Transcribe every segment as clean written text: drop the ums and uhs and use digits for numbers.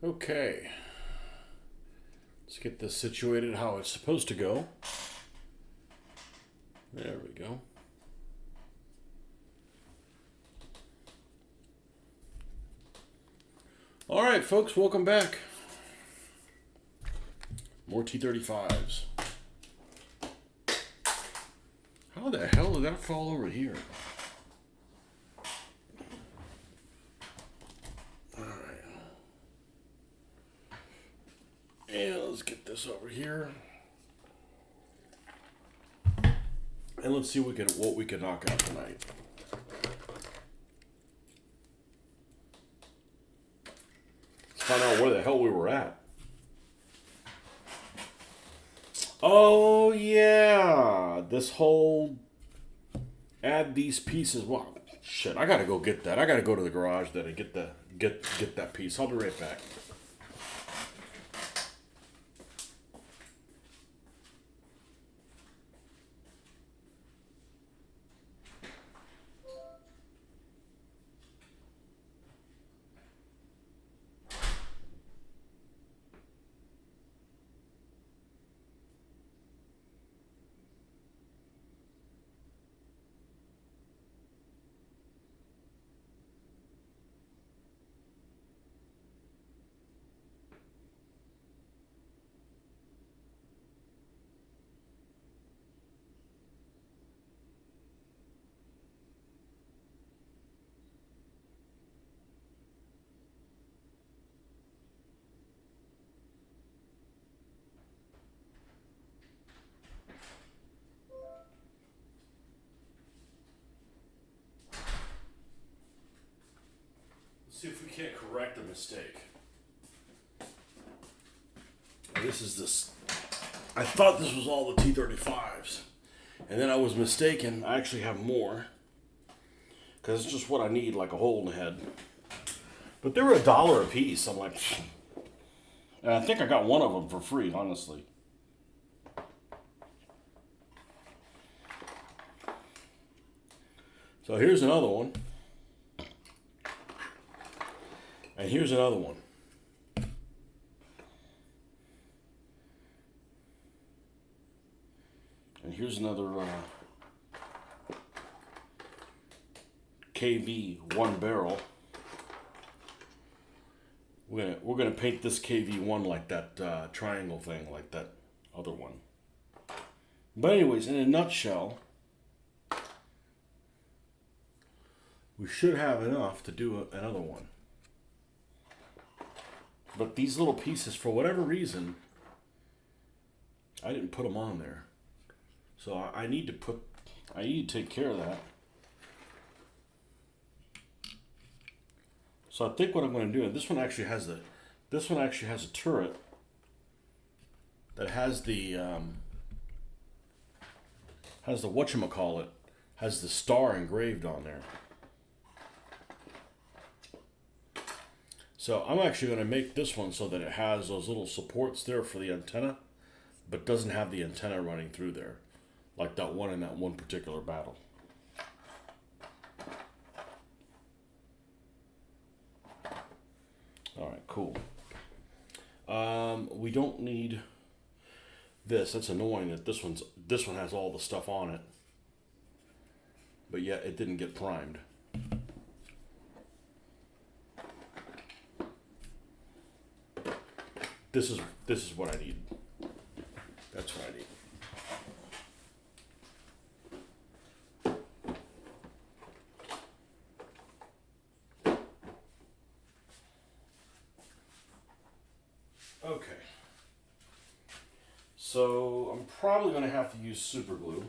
Okay, let's get this situated how it's supposed to go. There we go. All right, folks, welcome back. More T-35s. How the hell did that fall over here? And let's get this over here. And let's see what we can knock out tonight. Let's find out where the hell we were at. Oh yeah, this whole add these pieces. Well, shit, I gotta go get that. I gotta go to the garage then and get that piece. I'll be right back. See if we can't correct a mistake. This is this. I thought this was all the T-35s. And then I was mistaken. I actually have more. Because it's just what I need, like a hole in the head. But they were $1 a piece. I'm like, and I think I got one of them for free, honestly. So here's another one. And here's another one. And here's another KV 1 barrel. We're gonna paint this KV1 like that triangle thing, like that other one. But anyways, in a nutshell, we should have enough to do another one. But these little pieces, for whatever reason, I didn't put them on there. So I need to take care of that. So I think what I'm going to do, and this one actually has a turret that has the whatchamacallit, has the star engraved on there. So I'm actually going to make this one so that it has those little supports there for the antenna, but doesn't have the antenna running through there, like that one in that one particular battle. All right, cool. We don't need this. That's annoying that this one has all the stuff on it, but yet it didn't get primed. This is what I need. That's what I need. Okay. So I'm probably going to have to use super glue.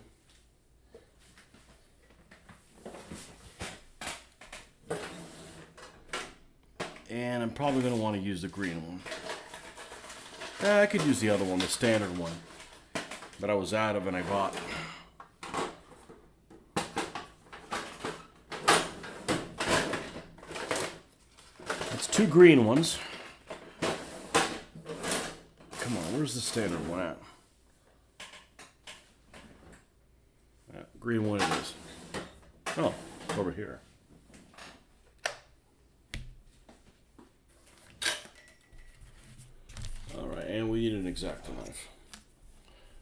And I'm probably going to want to use the green one. I could use the other one, the standard one, that I was out of and I bought. It's 2 green ones. Come on, where's the standard one at? Green one it is. Oh, it's over here. X-Acto knife.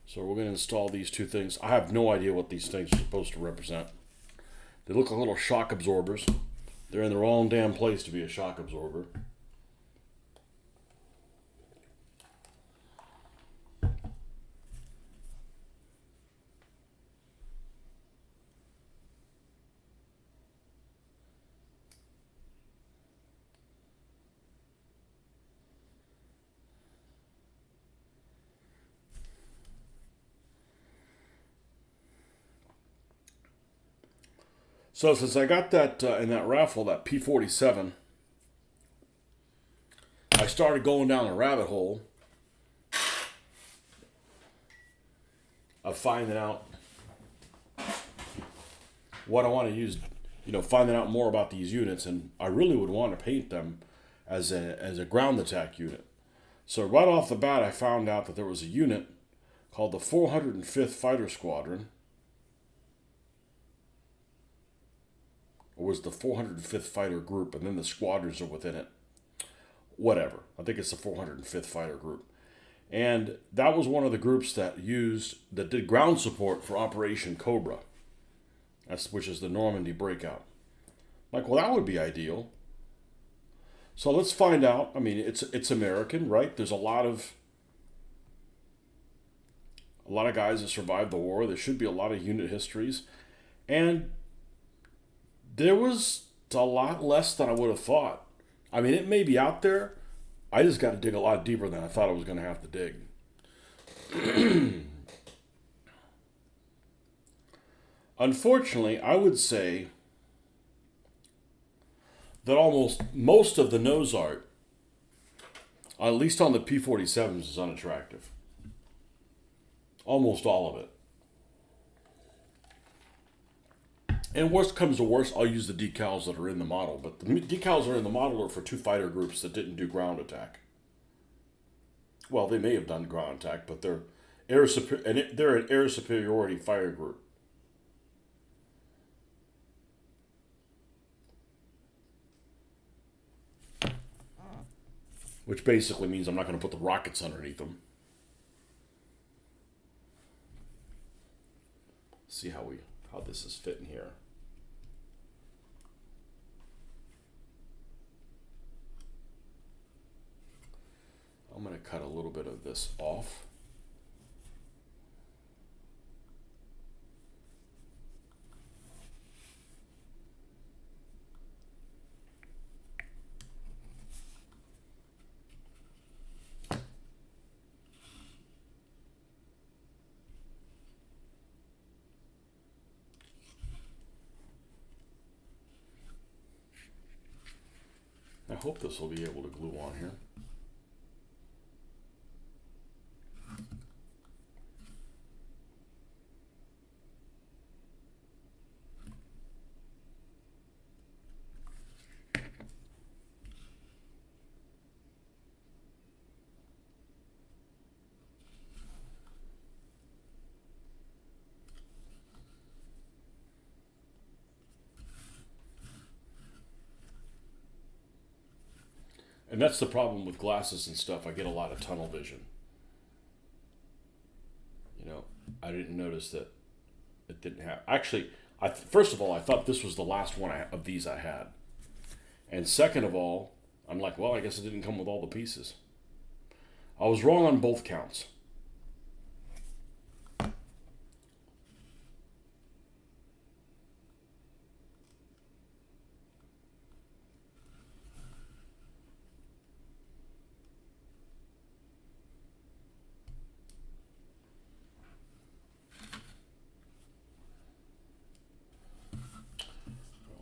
So we're going to install these two things. I have no idea what these things are supposed to represent. They look like little shock absorbers. They're in the wrong damn place to be a shock absorber. So since I got that in that raffle, that P-47, I started going down a rabbit hole of finding out what I want to use, finding out more about these units, and I really would want to paint them as a ground attack unit. So right off the bat, I found out that there was a unit called the 405th Fighter Squadron. It was the 405th Fighter Group, and then the squadrons are within it. Whatever. I think it's the 405th Fighter Group. And that was one of the groups that did ground support for Operation Cobra, which is the Normandy breakout. Like, well, that would be ideal. So let's find out. I mean, it's American, right? There's a lot of guys that survived the war. There should be a lot of unit histories. And there was a lot less than I would have thought. I mean, it may be out there. I just got to dig a lot deeper than I thought I was going to have to dig. Unfortunately, I would say that almost most of the nose art, at least on the P-47s, is unattractive. Almost all of it. And worst comes to worst, I'll use the decals that are in the model. But the decals that are in the model are for two fighter groups that didn't do ground attack. Well, they may have done ground attack, but they're an air superiority fire group. Which basically means I'm not going to put the rockets underneath them. See how this is fitting here. I'm going to cut a little bit of this off. I hope this will be able to glue on here. And that's the problem with glasses and stuff. I get a lot of tunnel vision. I didn't notice that it didn't have. Actually, first of all, I thought this was the last one of these I had. And second of all, I'm like, well, I guess it didn't come with all the pieces. I was wrong on both counts.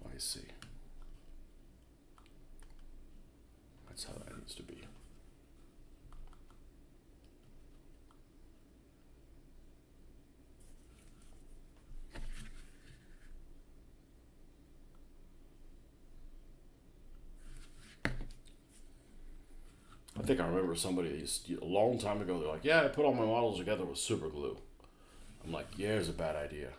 I see. That's how that needs to be. I think I remember somebody a long time ago, they're like, yeah, I put all my models together with super glue. I'm like, yeah, it's a bad idea.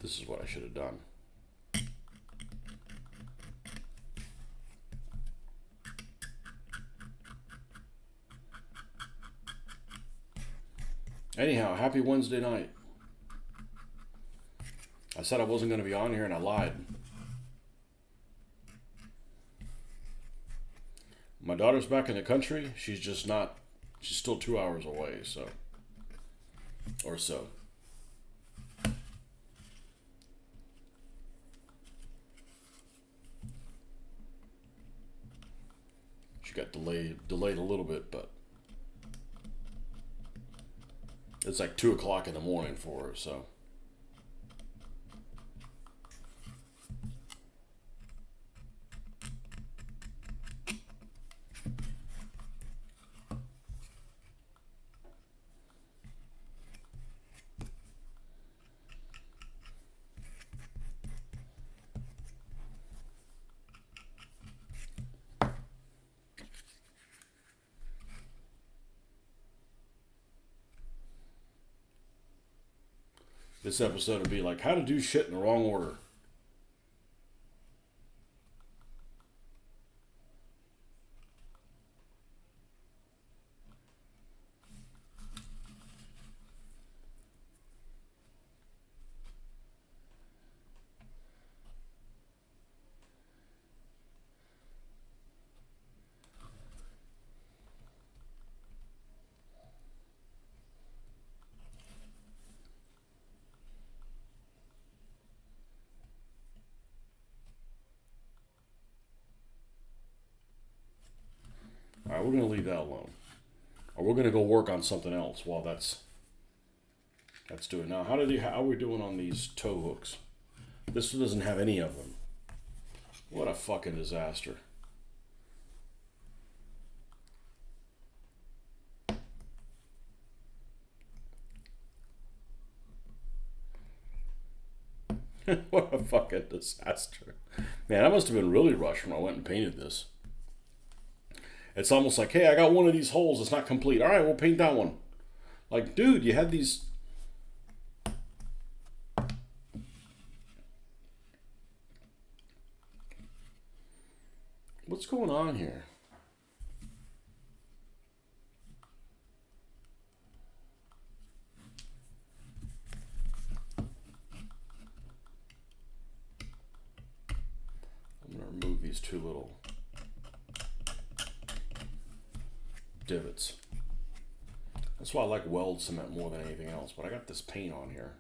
This is what I should have done. Anyhow, happy Wednesday night. I said I wasn't going to be on here and I lied. My daughter's back in the country. She's just not, she's still 2 hours away, so. Or so. She got delayed a little bit, but it's like 2 o'clock in the morning for her, so. This episode would be like how to do shit in the wrong order. All right, we're going to leave that alone. Or we're going to go work on something else while that's doing. Now, how are we doing on these tow hooks? This one doesn't have any of them. What a fucking disaster. What a fucking disaster. Man, I must have been really rushed when I went and painted this. It's almost like, hey, I got one of these holes. It's not complete. All right, we'll paint that one. Like, dude, you had these. What's going on here? I'm going to remove these two little divots. That's why I like weld cement more than anything else, but I got this paint on here.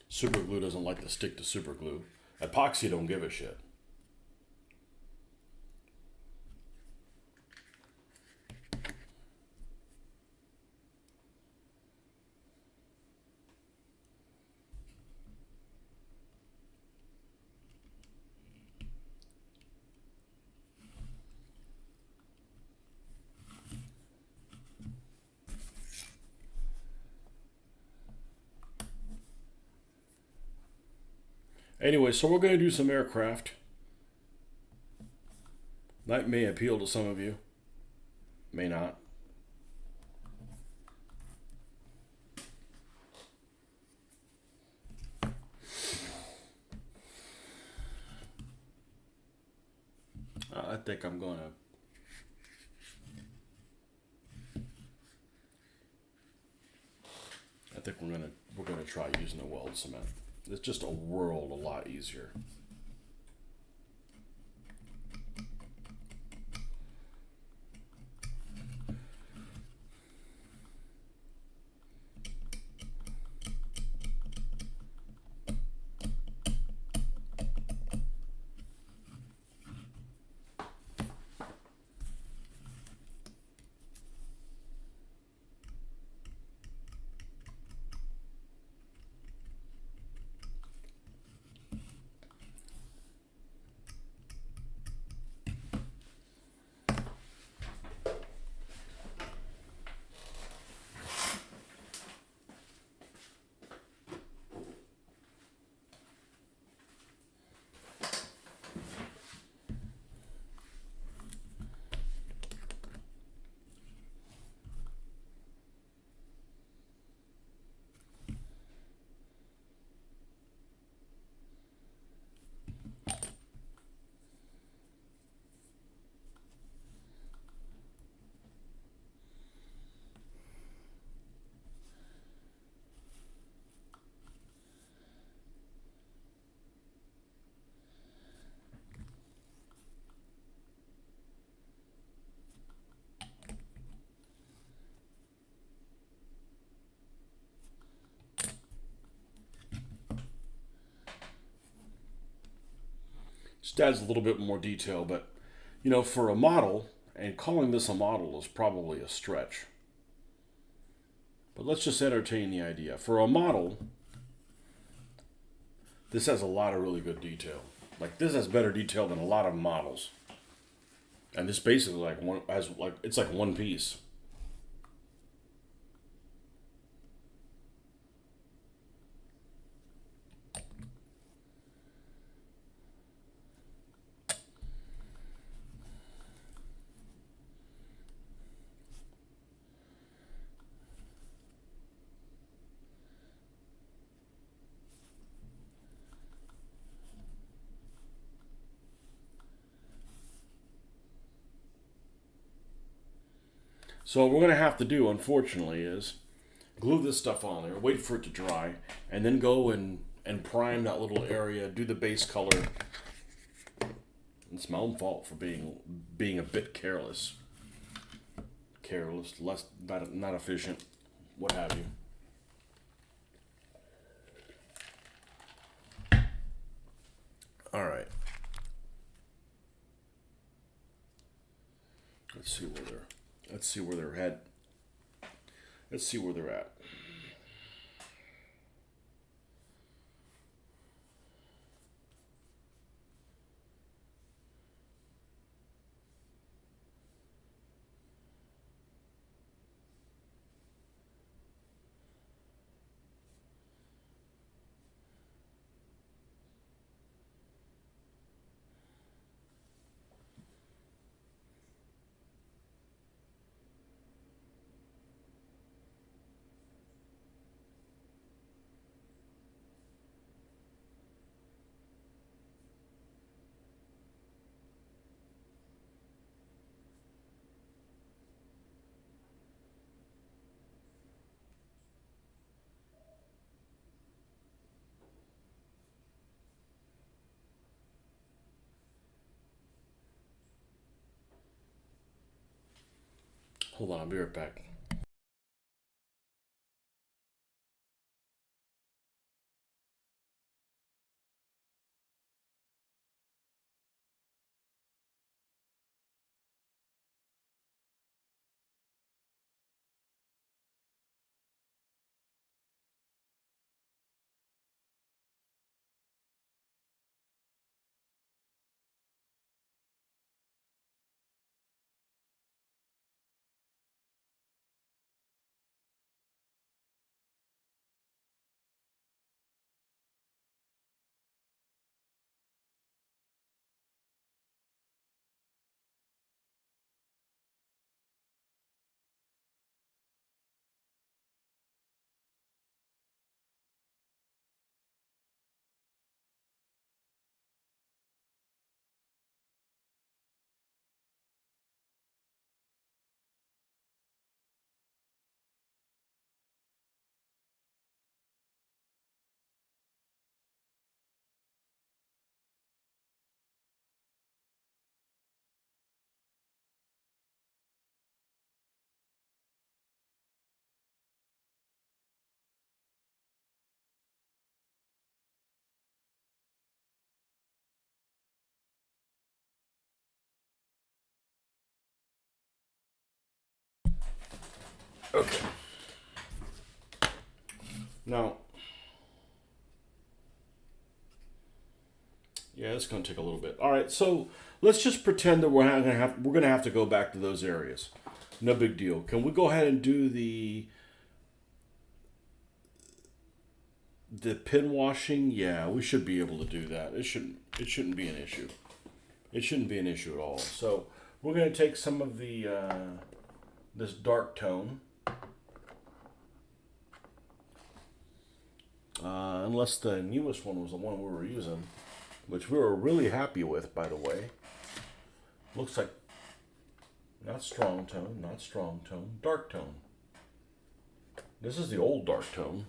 Super glue doesn't like to stick to super glue. Epoxy don't give a shit. Anyway, so we're going to do some aircraft. That may appeal to some of you. May not. I think I'm going to... I think we're going to try using the weld cement. It's just a world a lot easier. Just adds a little bit more detail, but you know, for a model, and calling this a model is probably a stretch. But let's just entertain the idea. For a model, this has a lot of really good detail. Like this has better detail than a lot of models. And this basically it's like one piece. So what we're going to have to do, unfortunately, is glue this stuff on there, wait for it to dry, and then go and prime that little area, do the base color. It's my own fault for being a bit careless. Careless, less not efficient, what have you. All right. Let's see where they're at. Let's see where they're at. Hold on, I'll be right back. Okay. Now, yeah, it's going to take a little bit. All right, so let's just pretend that we're going to have to go back to those areas. No big deal. Can we go ahead and do the pin washing? Yeah, we should be able to do that. It shouldn't be an issue. It shouldn't be an issue at all. So we're going to take some of the this dark tone. Unless the newest one was the one we were using, which we were really happy with, by the way. Looks like not strong tone, dark tone. This is the old dark tone.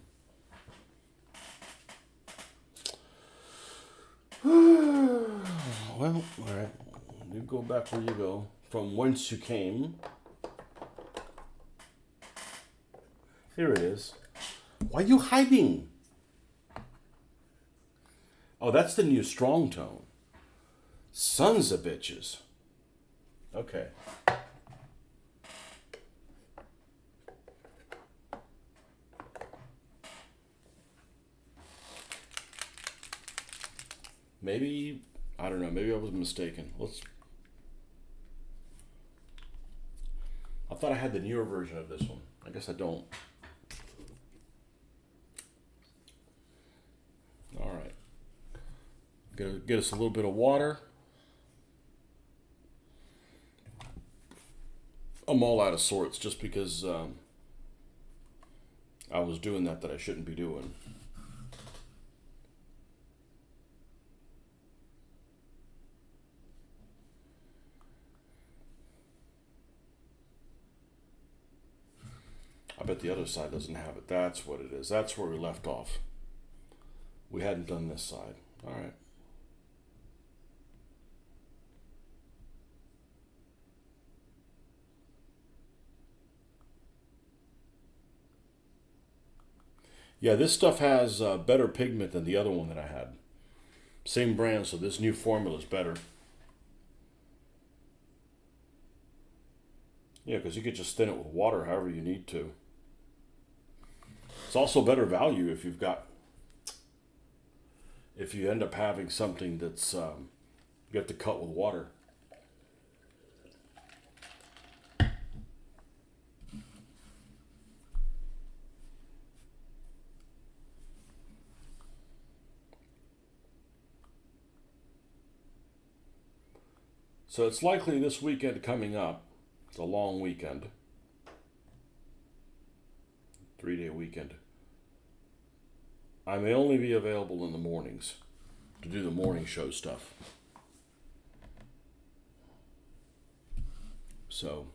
Well, all right. You go back where you go, from whence you came. Here it is. Why are you hiding? Oh, that's the new strong tone. Sons of bitches. Okay. Maybe, I don't know, maybe I was mistaken. I thought I had the newer version of this one. I guess I don't. All right. Get us a little bit of water. I'm all out of sorts just because I was doing that I shouldn't be doing. I bet the other side doesn't have it. That's what it is. That's where we left off. We hadn't done this side. All right. Yeah, this stuff has better pigment than the other one that I had. Same brand, so this new formula is better. Yeah, because you could just thin it with water however you need to. It's also better value if you end up having something that's you have to cut with water. So it's likely this weekend coming up. It's a long weekend. 3-day weekend. I may only be available in the mornings to do the morning show stuff. So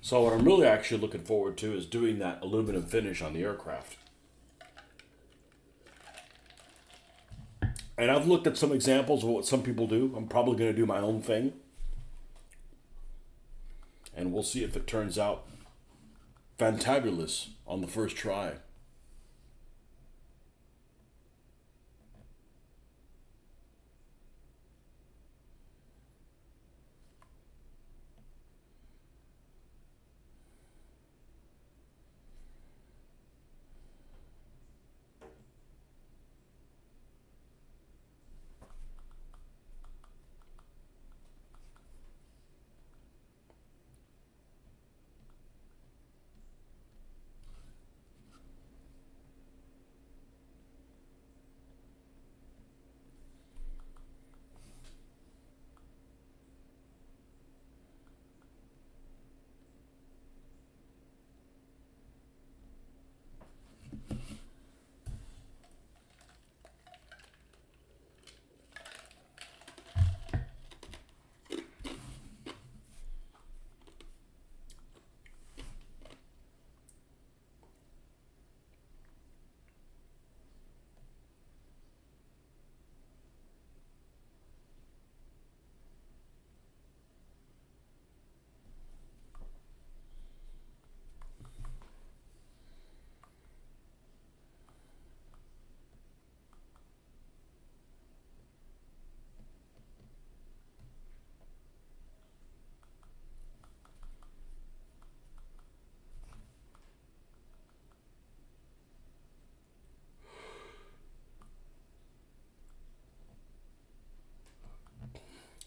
So what I'm really actually looking forward to is doing that aluminum finish on the aircraft. And I've looked at some examples of what some people do. I'm probably going to do my own thing. And we'll see if it turns out fantabulous on the first try.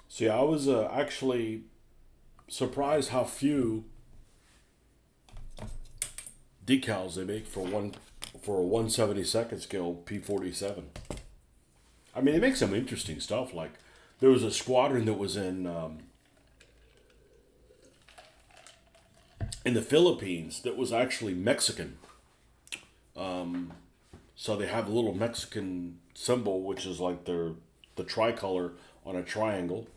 See, I was actually surprised how few decals they make for a 1/72 scale P-47. I mean, they make some interesting stuff. Like there was a squadron that was in the Philippines that was actually Mexican. So they have a little Mexican symbol, which is like the tricolor on a triangle.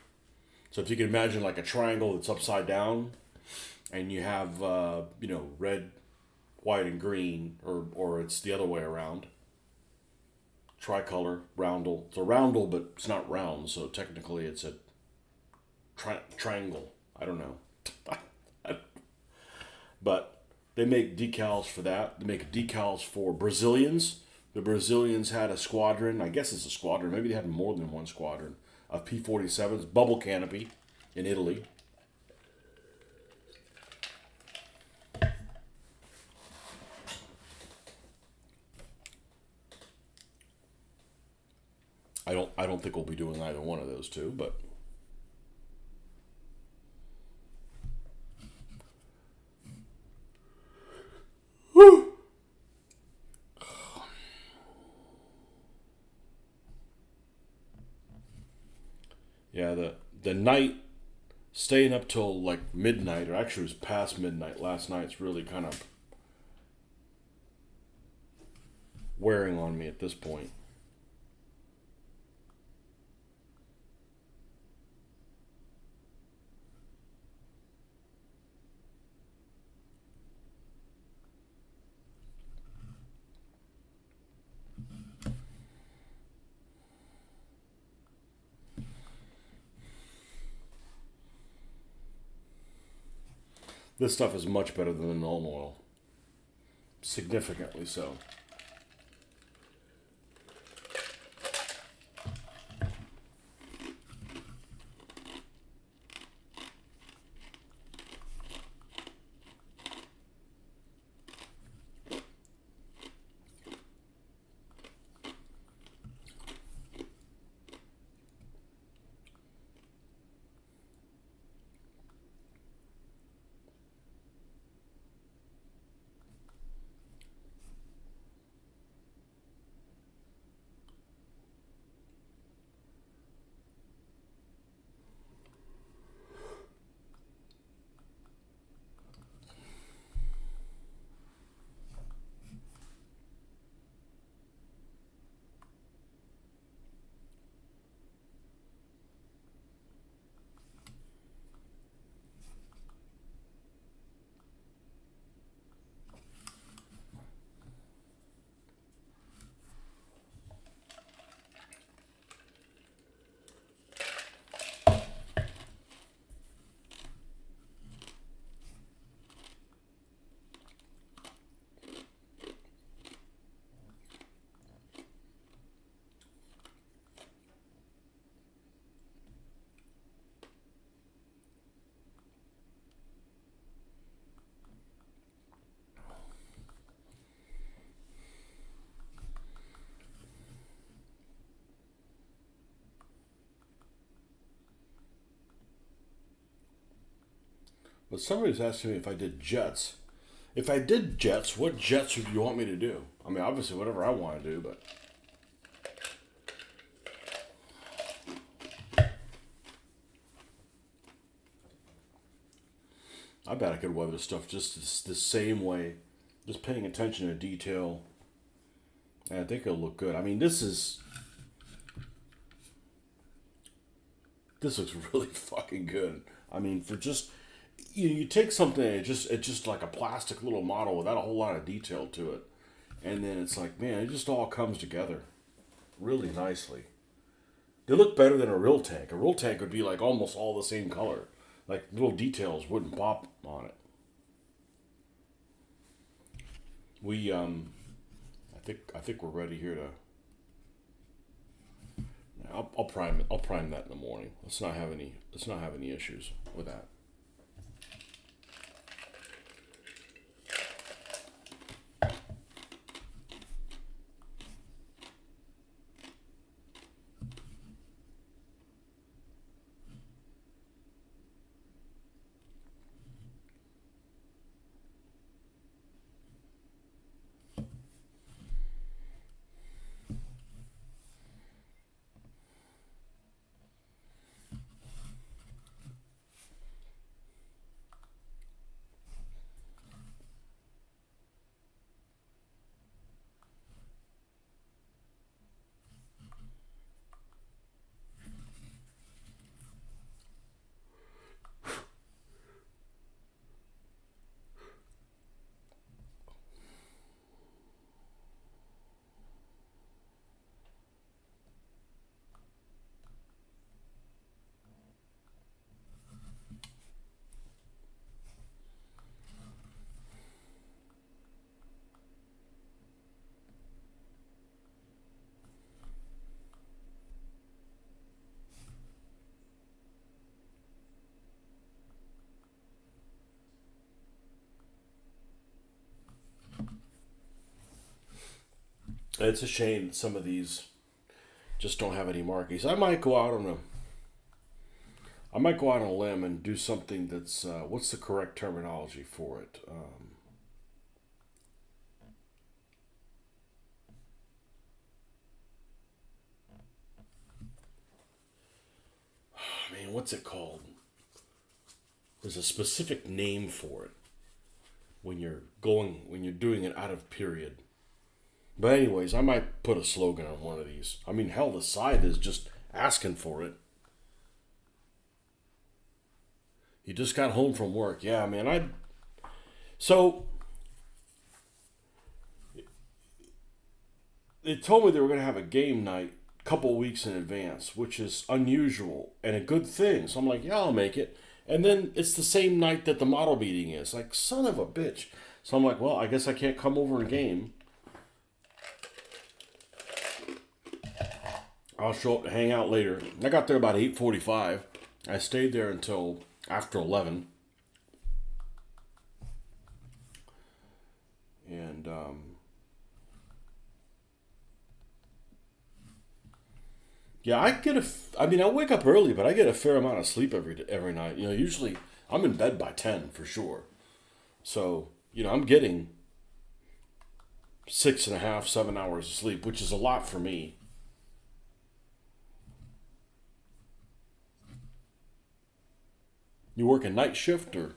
So if you can imagine like a triangle that's upside down, and you have red, white, and green, or it's the other way around. Tricolor, roundel. It's a roundel, but it's not round, so technically it's a triangle. I don't know. But they make decals for that. They make decals for Brazilians. The Brazilians had a squadron. I guess it's a squadron. Maybe they had more than one squadron of P-47s. Bubble canopy in Italy. I don't think we'll be doing either one of those two, but whew. Yeah, the night staying up till like midnight, or actually it was past midnight last night. It's really kind of wearing on me at this point. This stuff is much better than the normal oil. Significantly so. But somebody's asking me if I did jets. If I did jets, what jets would you want me to do? I mean, obviously, whatever I want to do, but I bet I could weather stuff just the same way, just paying attention to detail. And I think it'll look good. I mean, this looks really fucking good. I mean, for just you take something, it's just like a plastic little model without a whole lot of detail to it, and then it's like, man, it just all comes together really nicely. They look better than a real tank. A real tank would be like almost all the same color, like little details wouldn't pop on it. I think we're ready here to. I'll prime it. I'll prime that in the morning. Let's not have any issues with that. It's a shame that some of these just don't have any markings. I might go out on a limb and do something that's what's the correct terminology for it? Man, what's it called? There's a specific name for it when you're doing it out of period. But anyways, I might put a slogan on one of these. I mean, hell, the side is just asking for it. You just got home from work. Yeah, man. So they told me they were going to have a game night a couple weeks in advance, which is unusual and a good thing. So I'm like, yeah, I'll make it. And then it's the same night that the model meeting is. Like, son of a bitch. So I'm like, well, I guess I can't come over and game. I'll show up to hang out later. I got there about 8:45. I stayed there until after 11. And yeah, I mean, I wake up early, but I get a fair amount of sleep every night. You know, usually I'm in bed by 10 for sure. So, you know, I'm getting 6.5, 7 hours of sleep, which is a lot for me. You work a night shift or?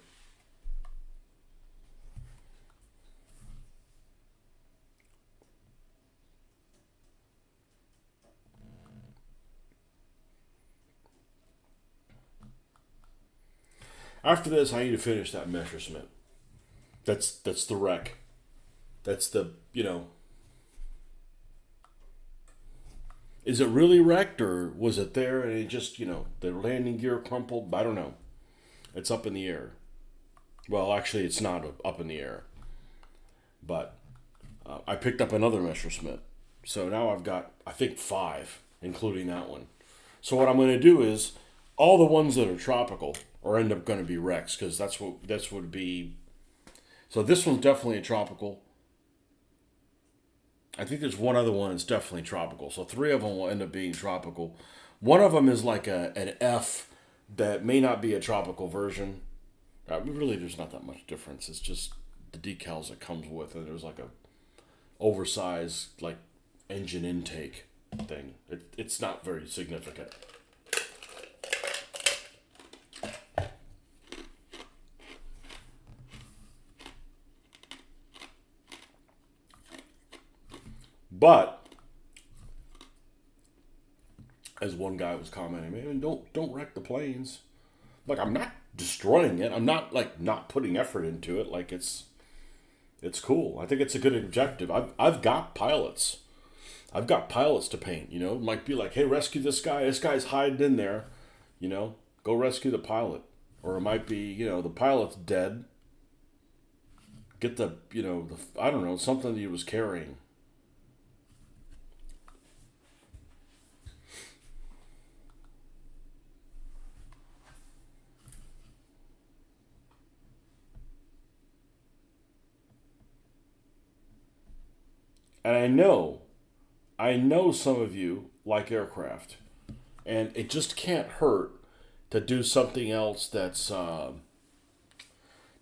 After this, I need to finish that Messerschmitt. That's the wreck. That's the, you know, is it really wrecked or was it there and it just, you know, the landing gear crumpled? I don't know. It's up in the air. Well, actually, it's not up in the air. But I picked up another Messerschmitt. So now I've got, I think, 5, including that one. So what I'm going to do is all the ones that are tropical or end up going to be wrecks because that's would be. So this one's definitely a tropical. I think there's one other one that's definitely tropical. So 3 of them will end up being tropical. One of them is like an F that may not be a tropical version. Really, there's not that much difference. It's just the decals it comes with, and there's like a oversized like engine intake thing. It's not very significant. But as one guy was commenting, man, don't wreck the planes. Like I'm not destroying it. I'm not like not putting effort into it. Like it's cool. I think it's a good objective. I've got pilots. I've got pilots to paint. You know, it might be like, hey, rescue this guy. This guy's hiding in there. You know, go rescue the pilot. Or it might be, you know, the pilot's dead. Get the, you know, I don't know, something that he was carrying. And I know some of you like aircraft, and it just can't hurt to do something else that's not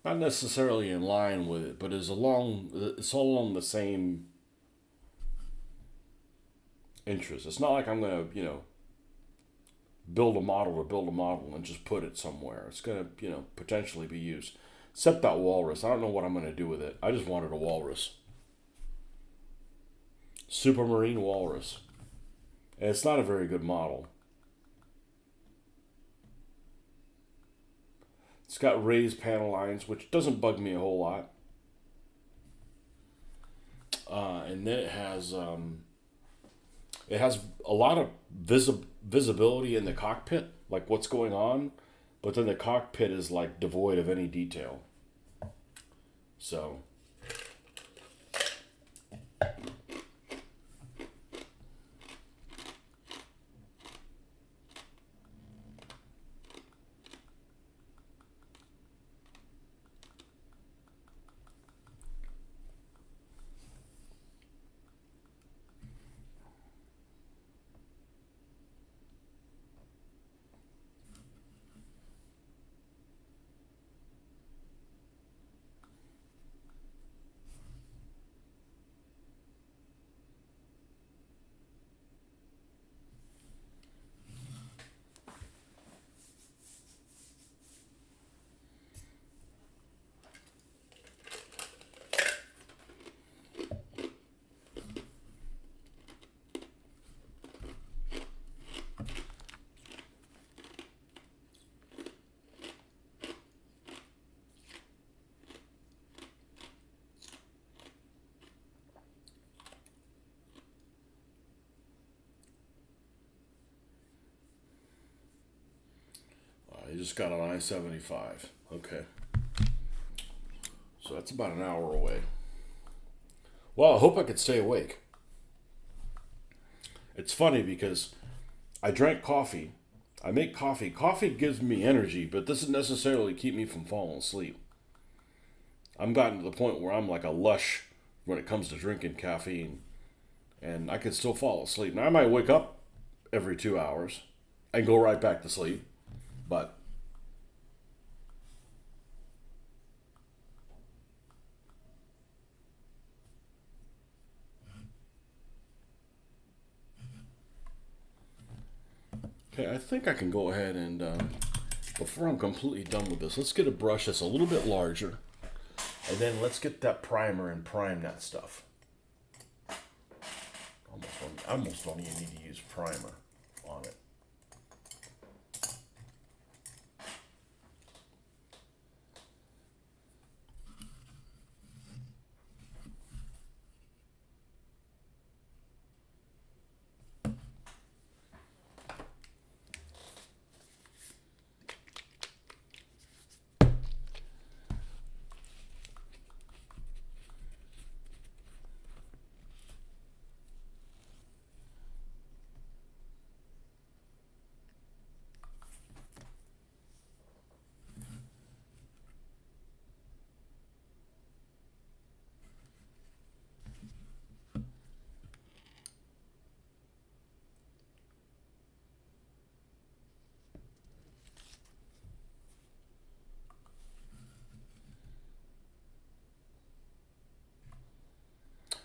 necessarily in line with it, but it's all along the same interest. It's not like I'm gonna, you know, build a model to build a model and just put it somewhere. It's gonna, you know, potentially be used. Except that walrus. I don't know what I'm gonna do with it. I just wanted a walrus. Supermarine walrus. And it's not a very good model. It's got raised panel lines, which doesn't bug me a whole lot. And then it has a lot of visibility in the cockpit, like what's going on, but then the cockpit is like devoid of any detail. So You just got on I-75. Okay. So that's about an hour away. Well, I hope I could stay awake. It's funny because I drank coffee. I make coffee. Coffee gives me energy, but doesn't necessarily keep me from falling asleep. I'm gotten to the point where I'm like a lush when it comes to drinking caffeine, and I can still fall asleep. Now, I might wake up every 2 hours and go right back to sleep, but okay, I think I can go ahead and, before I'm completely done with this, let's get a brush that's a little bit larger. And then let's get that primer and prime that stuff. Almost don't even need to use primer on it.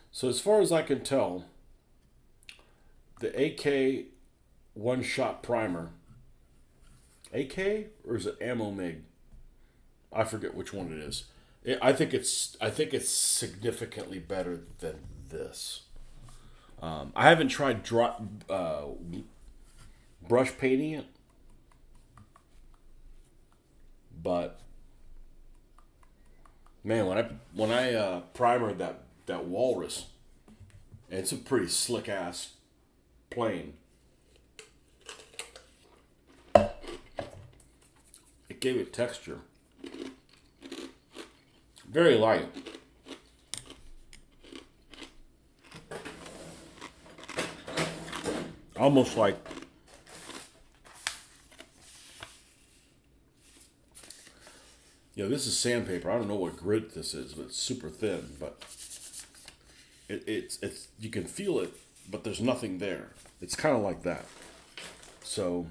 So as far as I can tell, the AK one-shot primer, AK or is it Ammo Mig? I forget which one it is. I think it's significantly better than this. I haven't tried brush painting it, but man, when I primered that walrus, it's a pretty slick ass plane. It gave it texture. Very light. Almost like this is sandpaper. I don't know what grit this is, but it's super thin. But it's you can feel it, but there's nothing there. It's kind of like that. So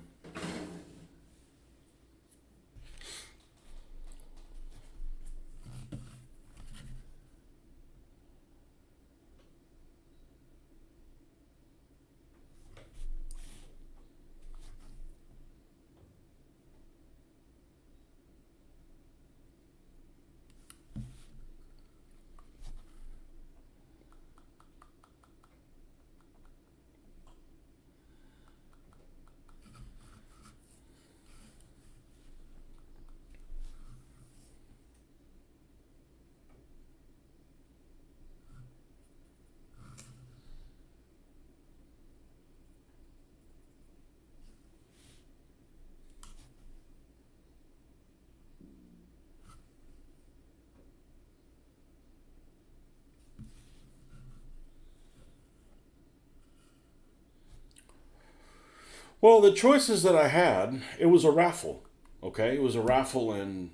well, the choices that I had, it was a raffle. Okay, it was a raffle, and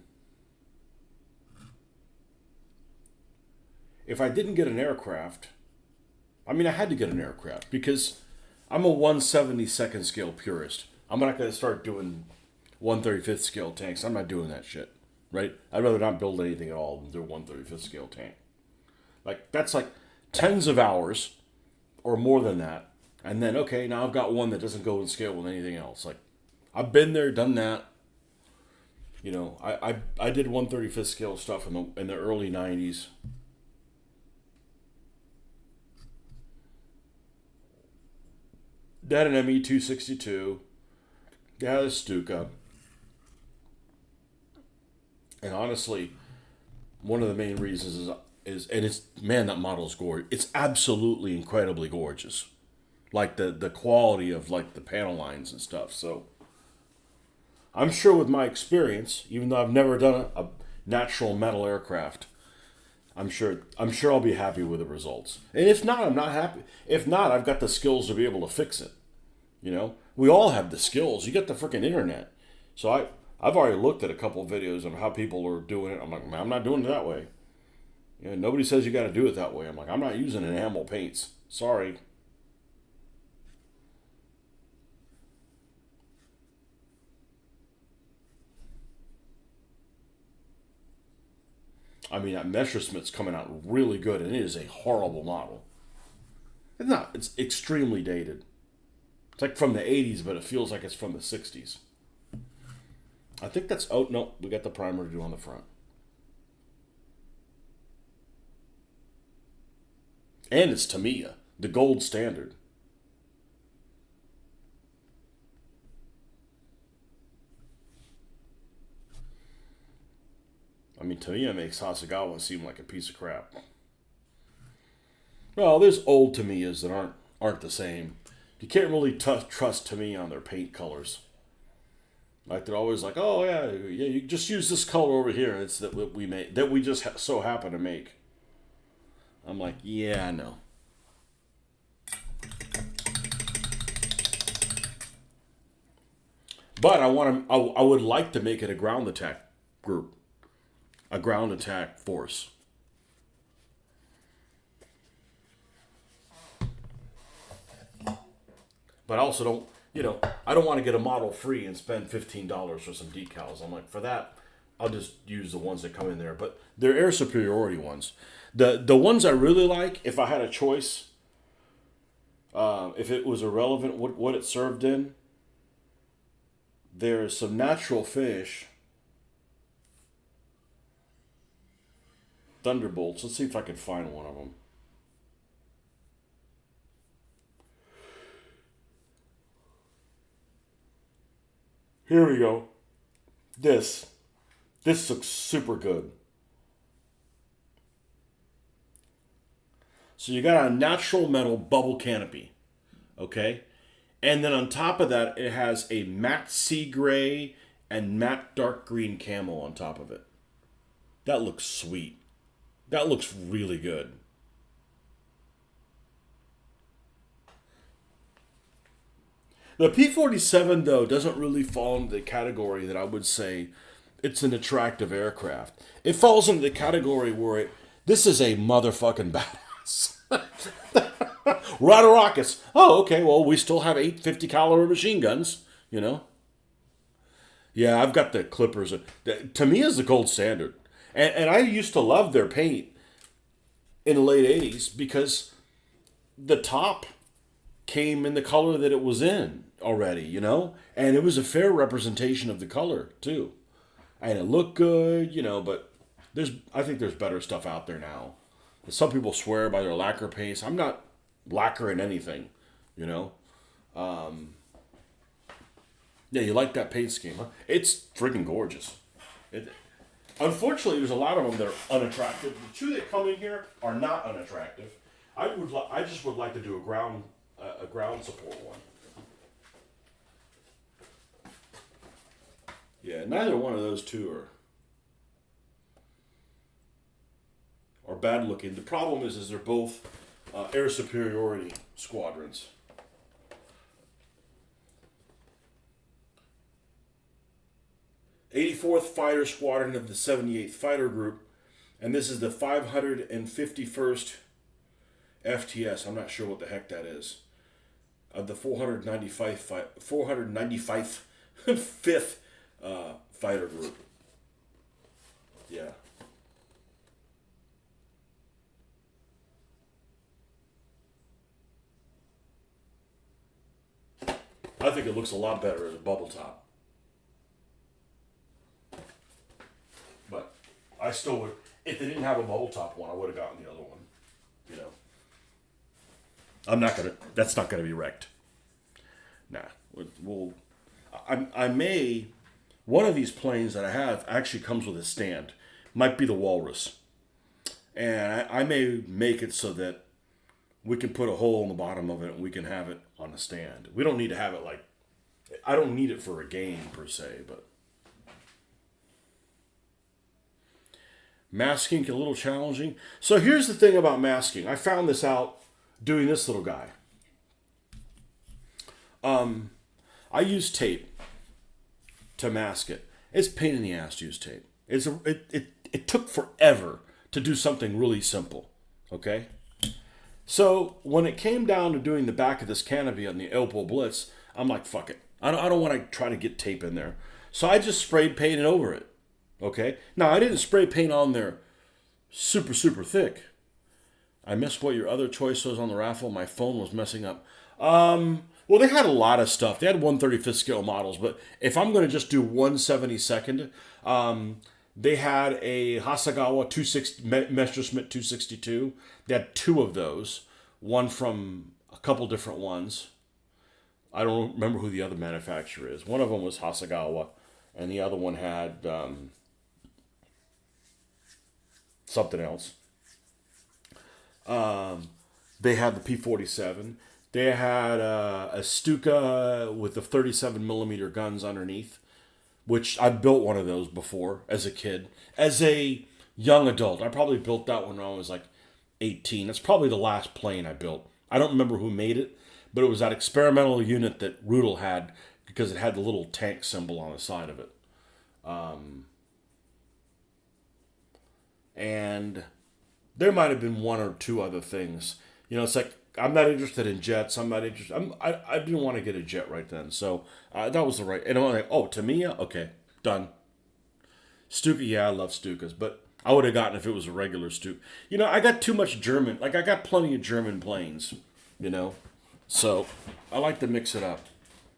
if I didn't get an aircraft, I mean, I had to get an aircraft because I'm a 1/72nd scale purist. I'm not going to start doing 1/35th scale tanks. I'm not doing that shit, right? I'd rather not build anything at all than do a 1/35th scale tank. Like, that's like tens of hours or more than that. And then, okay, now I've got one that doesn't go in scale with anything else. Like, I've been there, done that. I did 1/35th scale stuff in the early 90s. They had an ME-262. They had a Stuka. And honestly, one of the main reasons is and it's, man, that model is gorgeous. It's absolutely incredibly gorgeous. Like the quality of like the panel lines and stuff. So I'm sure with my experience, even though I've never done a natural metal aircraft, I'm sure I'll be happy with the results. And if not, I'm not happy. If not, I've got the skills to be able to fix it. We all have the skills. You got the freaking internet. So I've already looked at a couple of videos of how people are doing it. I'm like, man, I'm not doing it that way. Nobody says you got to do it that way. I'm like, I'm not using enamel paints. Sorry. I mean, that Messerschmitt's coming out really good, and it is a horrible model. It's not. It's extremely dated. It's like from the 80s, but it feels like it's from the 60s. I think that's... Oh, no. We got the primer to do on the front. And it's Tamiya, the gold standard. I mean, Tamiya makes Hasegawa seem like a piece of crap. Well, there's old Tamiyas that aren't the same. You can't really trust Tamiya on their paint colors. Like they're always like, oh yeah, you just use this color over here. It's that we make that we just so happen to make. I'm like, yeah, I know. But I would like to make it a ground attack group, a ground attack force. But I also don't, I don't want to get a model free and spend $15 for some decals. I'm like, for that, I'll just use the ones that come in there. But they're air superiority ones. The ones I really like, if I had a choice, if it was irrelevant what it served in, there's some natural finish Thunderbolts. Let's see if I can find one of them. Here we go. This looks super good. So you got a natural metal bubble canopy, okay? And then on top of that, it has a matte sea gray and matte dark green camo on top of it. That looks sweet. That looks really good. The P-47, though, doesn't really fall into the category that I would say it's an attractive aircraft. It falls into the category where this is a motherfucking badass. We're out of rockets. Oh, okay, well, we still have 850 caliber machine guns, Yeah, I've got the Clippers. To me, is the gold standard. And I used to love their paint in the late 80s because the top came in the color that it was in already, And it was a fair representation of the color, too. And it looked good, but I think there's better stuff out there now. Some people swear by their lacquer paints. I'm not lacquering anything, Yeah, you like that paint scheme, huh? It's freaking gorgeous. Unfortunately, there's a lot of them that are unattractive. The two that come in here are not unattractive. I just would like to do a ground support one. Yeah, neither one of those two are bad looking. The problem is they're both air superiority squadrons. '84th Fighter Squadron of the 78th Fighter Group, and this is the 551st FTS. I'm not sure what the heck that is. Of the 495th Fighter Group. Yeah. I think it looks a lot better as a bubble top. But I still would, if they didn't have a bubble top one, I would have gotten the other one. That's not gonna be wrecked. Nah. One of these planes that I have actually comes with a stand. Might be the Walrus. And I may make it so that we can put a hole in the bottom of it and we can have it on a stand. We don't need to have it like I don't need it for a game per se, but masking a little challenging. So here's the thing about masking. I found this out doing this little guy. I use tape to mask it. It's a pain in the ass to use tape. It took forever to do something really simple. Okay? So when it came down to doing the back of this canopy on the Opel Blitz, I'm like, fuck it. I don't want to try to get tape in there. So I just sprayed painted over it. Okay? Now, I didn't spray paint on there super, super thick. I missed what your other choice was on the raffle. My phone was messing up. Well, they had a lot of stuff. They had 1/35th scale models, but if I'm going to just do 1/72nd, they had a Hasegawa 260 Messerschmitt 262. They had two of those, one from a couple different ones. I don't remember who the other manufacturer is. One of them was Hasegawa, and the other one had something else. They had the P47. They had a Stuka with the 37 millimeter guns underneath, which I built one of those before as a kid. As a young adult, I probably built that one when I was like 18. That's probably the last plane I built. I don't remember who made it, but it was that experimental unit that Rudel had because it had the little tank symbol on the side of it. And there might have been one or two other things. You know, it's like, I'm not interested in jets. I'm not interested. I didn't want to get a jet right then. So that was the right. And I'm like, oh, Tamiya? Okay, done. Stuka, yeah, I love Stukas. But I would have gotten if it was a regular Stuka. You know, I got too much German. Like, I got plenty of German planes, you know. So I like to mix it up.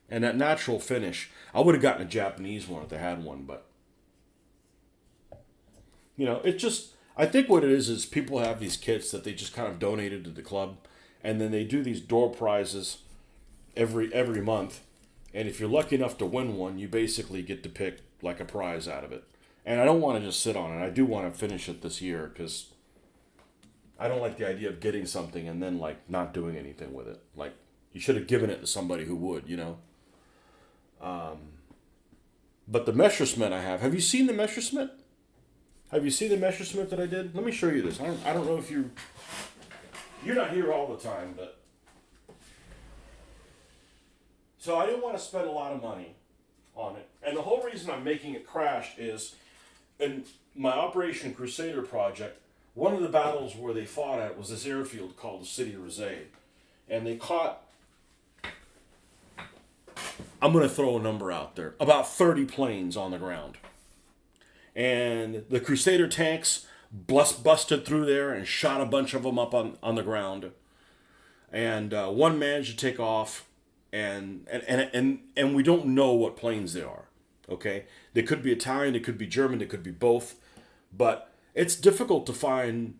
And that natural finish. I would have gotten a Japanese one if they had one. But, you know, it's just, I think what it is people have these kits that they just kind of donated to the club. And then they do these door prizes every month. And if you're lucky enough to win one, you basically get to pick like a prize out of it. And I don't want to just sit on it. I do want to finish it this year because I don't like the idea of getting something and then like not doing anything with it. Like you should have given it to somebody who would, you know. But the Messerschmitt I have you seen the Messerschmitt? Have you seen the Messerschmitt that I did? Let me show you this. I don't know if you're not here all the time, but so I didn't want to spend a lot of money on it. And the whole reason I'm making it crash is in my Operation Crusader project, one of the battles where they fought at was this airfield called the City of Rizet. And they caught, I'm going to throw a number out there, about 30 planes on the ground. And the Crusader tanks busted through there and shot a bunch of them up on the ground. And one managed to take off, and we don't know what planes they are. Okay, they could be Italian, they could be German, they could be both, but it's difficult to find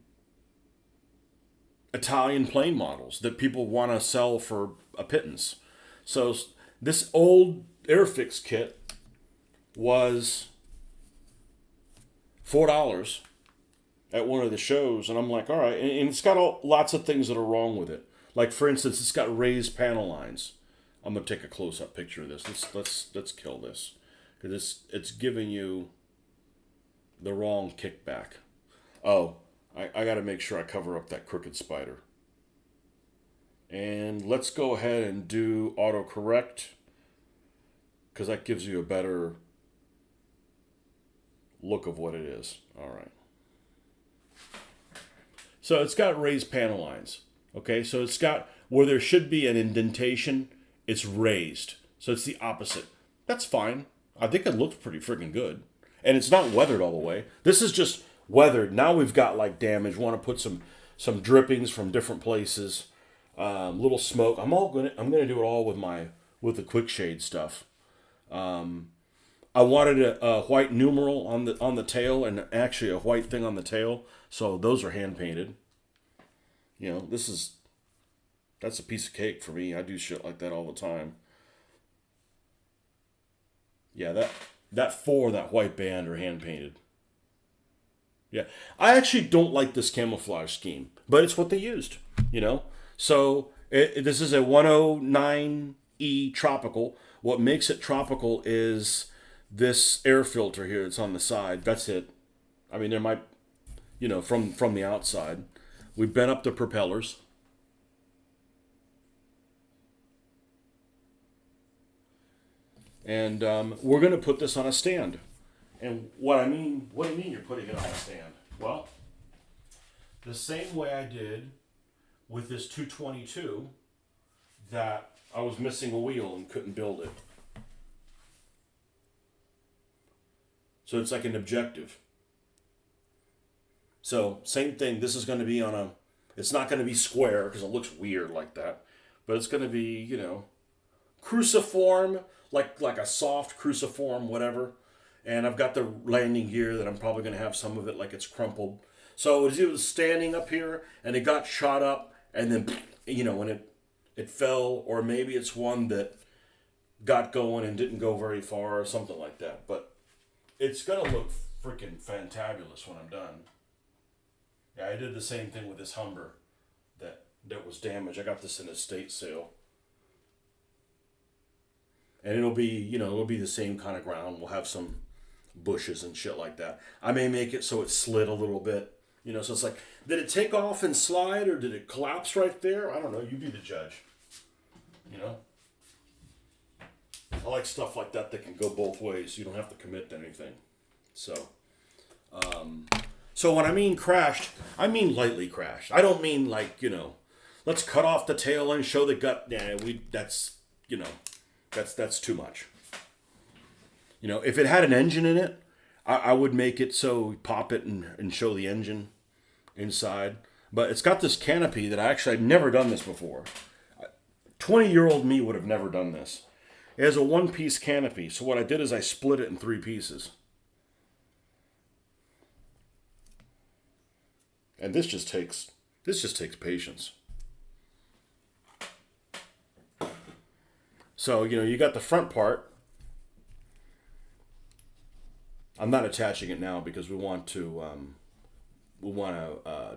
Italian plane models that people want to sell for a pittance. So this old Airfix kit was $4 at one of the shows, and I'm like, all right, and it's got lots of things that are wrong with it. Like for instance, it's got raised panel lines. I'm gonna take a close-up picture of this. Let's kill this because it's giving you the wrong kickback. Oh, I got to make sure I cover up that crooked spider. And let's go ahead and do autocorrect because that gives you a better look of what it is. All right. So it's got raised panel lines. Okay, so it's got where there should be an indentation, it's raised. So it's the opposite. That's fine. I think it looks pretty freaking good. And it's not weathered all the way. This is just weathered. Now we've got like damage. Want to put some drippings from different places. Little smoke. I'm gonna do it all with the quick shade stuff. I wanted a white numeral on the tail and actually a white thing on the tail. So those are hand painted. You know, that's a piece of cake for me. I do shit like that all the time. Yeah, that white band are hand painted. Yeah, I actually don't like this camouflage scheme, but it's what they used, you know. So this is a 109E tropical What makes it tropical is this air filter here. It's on the side. That's it. I mean, there might, from the outside. We bent up the propellers. And we're going to put this on a stand. And what do you mean you're putting it on a stand? Well, the same way I did with this 222 that I was missing a wheel and couldn't build it. So it's like an objective. So same thing, this is going to be it's not going to be square because it looks weird like that, but it's going to be, cruciform, like a soft cruciform, whatever. And I've got the landing gear that I'm probably going to have some of it like it's crumpled. So it was standing up here and it got shot up and then, when it fell, or maybe it's one that got going and didn't go very far or something like that. But it's going to look freaking fantabulous when I'm done. Yeah, I did the same thing with this Humber that was damaged. I got this in a estate sale. And it'll be the same kind of ground. We'll have some bushes and shit like that. I may make it so it slid a little bit. So it's like, did it take off and slide or did it collapse right there? I don't know. You be the judge. I like stuff like that can go both ways. You don't have to commit to anything. So when I mean crashed, I mean lightly crashed. I don't mean like, let's cut off the tail and show the gut. Yeah, that's too much. If it had an engine in it, I would make it so we pop it and show the engine inside. But it's got this canopy that I've never done this before. 20-year-old me would have never done this. It has a one-piece canopy. So what I did is I split it in 3 pieces. And this just takes patience. So, you got the front part. I'm not attaching it now because we want to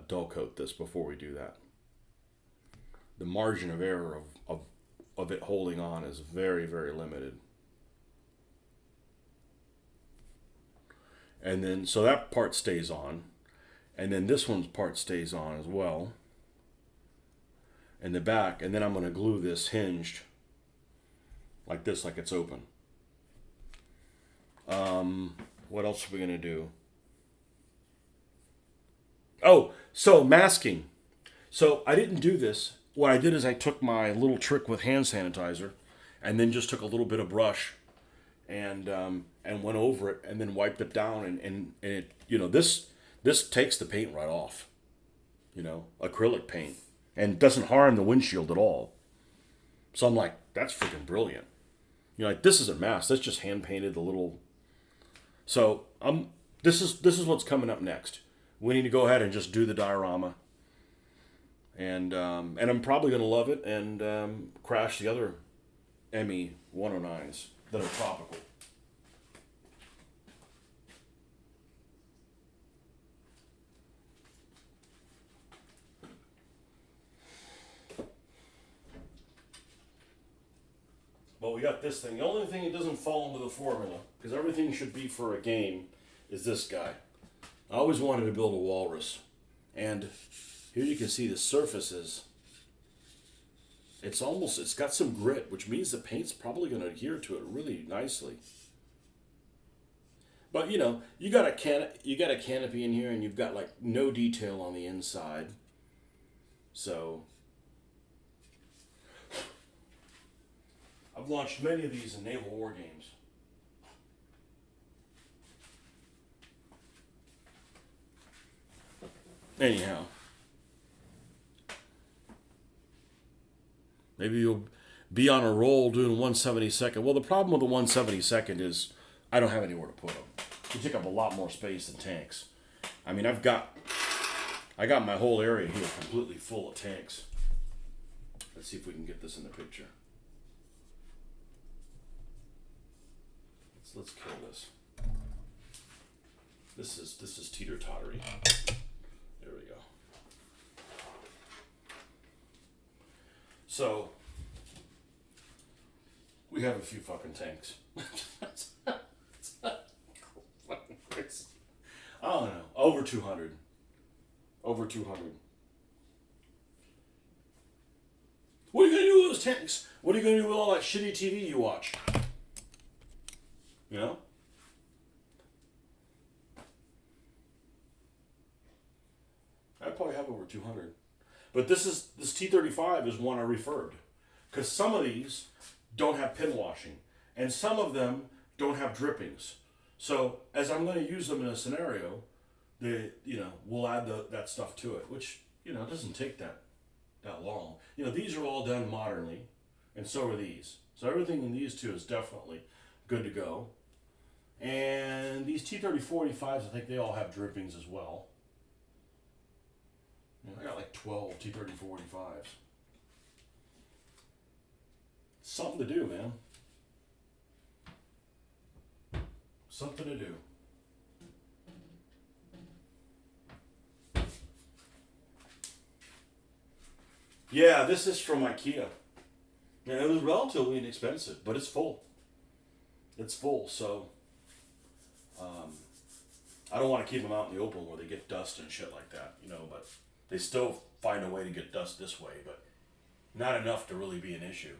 dull coat this before we do that. The margin of error of it holding on is very, very limited. And then, so that part stays on. And then this one's part stays on as well. In the back. And then I'm going to glue this hinged like this, like it's open. What else are we going to do? Oh, so masking. So I didn't do this. What I did is I took my little trick with hand sanitizer and then just took a little bit of brush and went over it and then wiped it down and it, this takes the paint right off. Acrylic paint, and doesn't harm the windshield at all. So I'm like, that's freaking brilliant. This isn't masked. That's just hand painted the little. So this is what's coming up next. We need to go ahead and just do the diorama. And I'm probably going to love it and crash the other ME 109s that are tropical. But we got this thing. The only thing that doesn't fall into the formula, because everything should be for a game, is this guy. I always wanted to build a walrus. And here you can see the surfaces. It's got some grit, which means the paint's probably going to adhere to it really nicely. But you got a canopy in here, and you've got like no detail on the inside. So I've launched many of these in naval war games. Anyhow, maybe you'll be on a roll doing 172nd. Well, the problem with the 172nd is I don't have anywhere to put them. They take up a lot more space than tanks. I mean, I got my whole area here completely full of tanks. Let's see if we can get this in the picture. Let's kill this. This is teeter-tottery. There we go. So We have a few fucking tanks. It's fucking crazy. I don't know. Over 200. Over 200. What are you going to do with those tanks? What are you going to do with all that shitty TV you watch? You know? I probably have over 200. But this T-35 is one I referred. Because some of these don't have pin washing. And some of them don't have drippings. So as I'm going to use them in a scenario, we'll add that stuff to it, which, it doesn't take that long. These are all done modernly, and so are these. So everything in these two is definitely good to go. And these T-30-45s, I think they all have drippings as well. I got like 12 T-30-45s. Something to do, man. Something to do. Yeah, this is from IKEA. And it was relatively inexpensive, but it's full. It's full, so I don't want to keep them out in the open where they get dust and shit like that, but they still find a way to get dust this way, but not enough to really be an issue.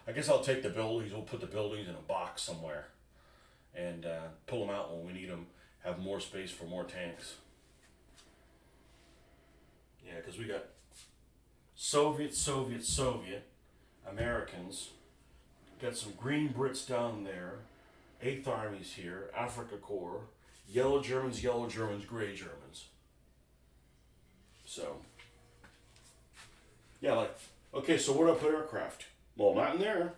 I guess I'll take the buildings, we'll put the buildings in a box somewhere and pull them out when we need them, have more space for more tanks. Yeah, because we got Soviet, Americans, got some green Brits down there, 8th Army's here, Africa Corps, yellow Germans, gray Germans. So, yeah, okay, so where do I put aircraft? Well, not in there.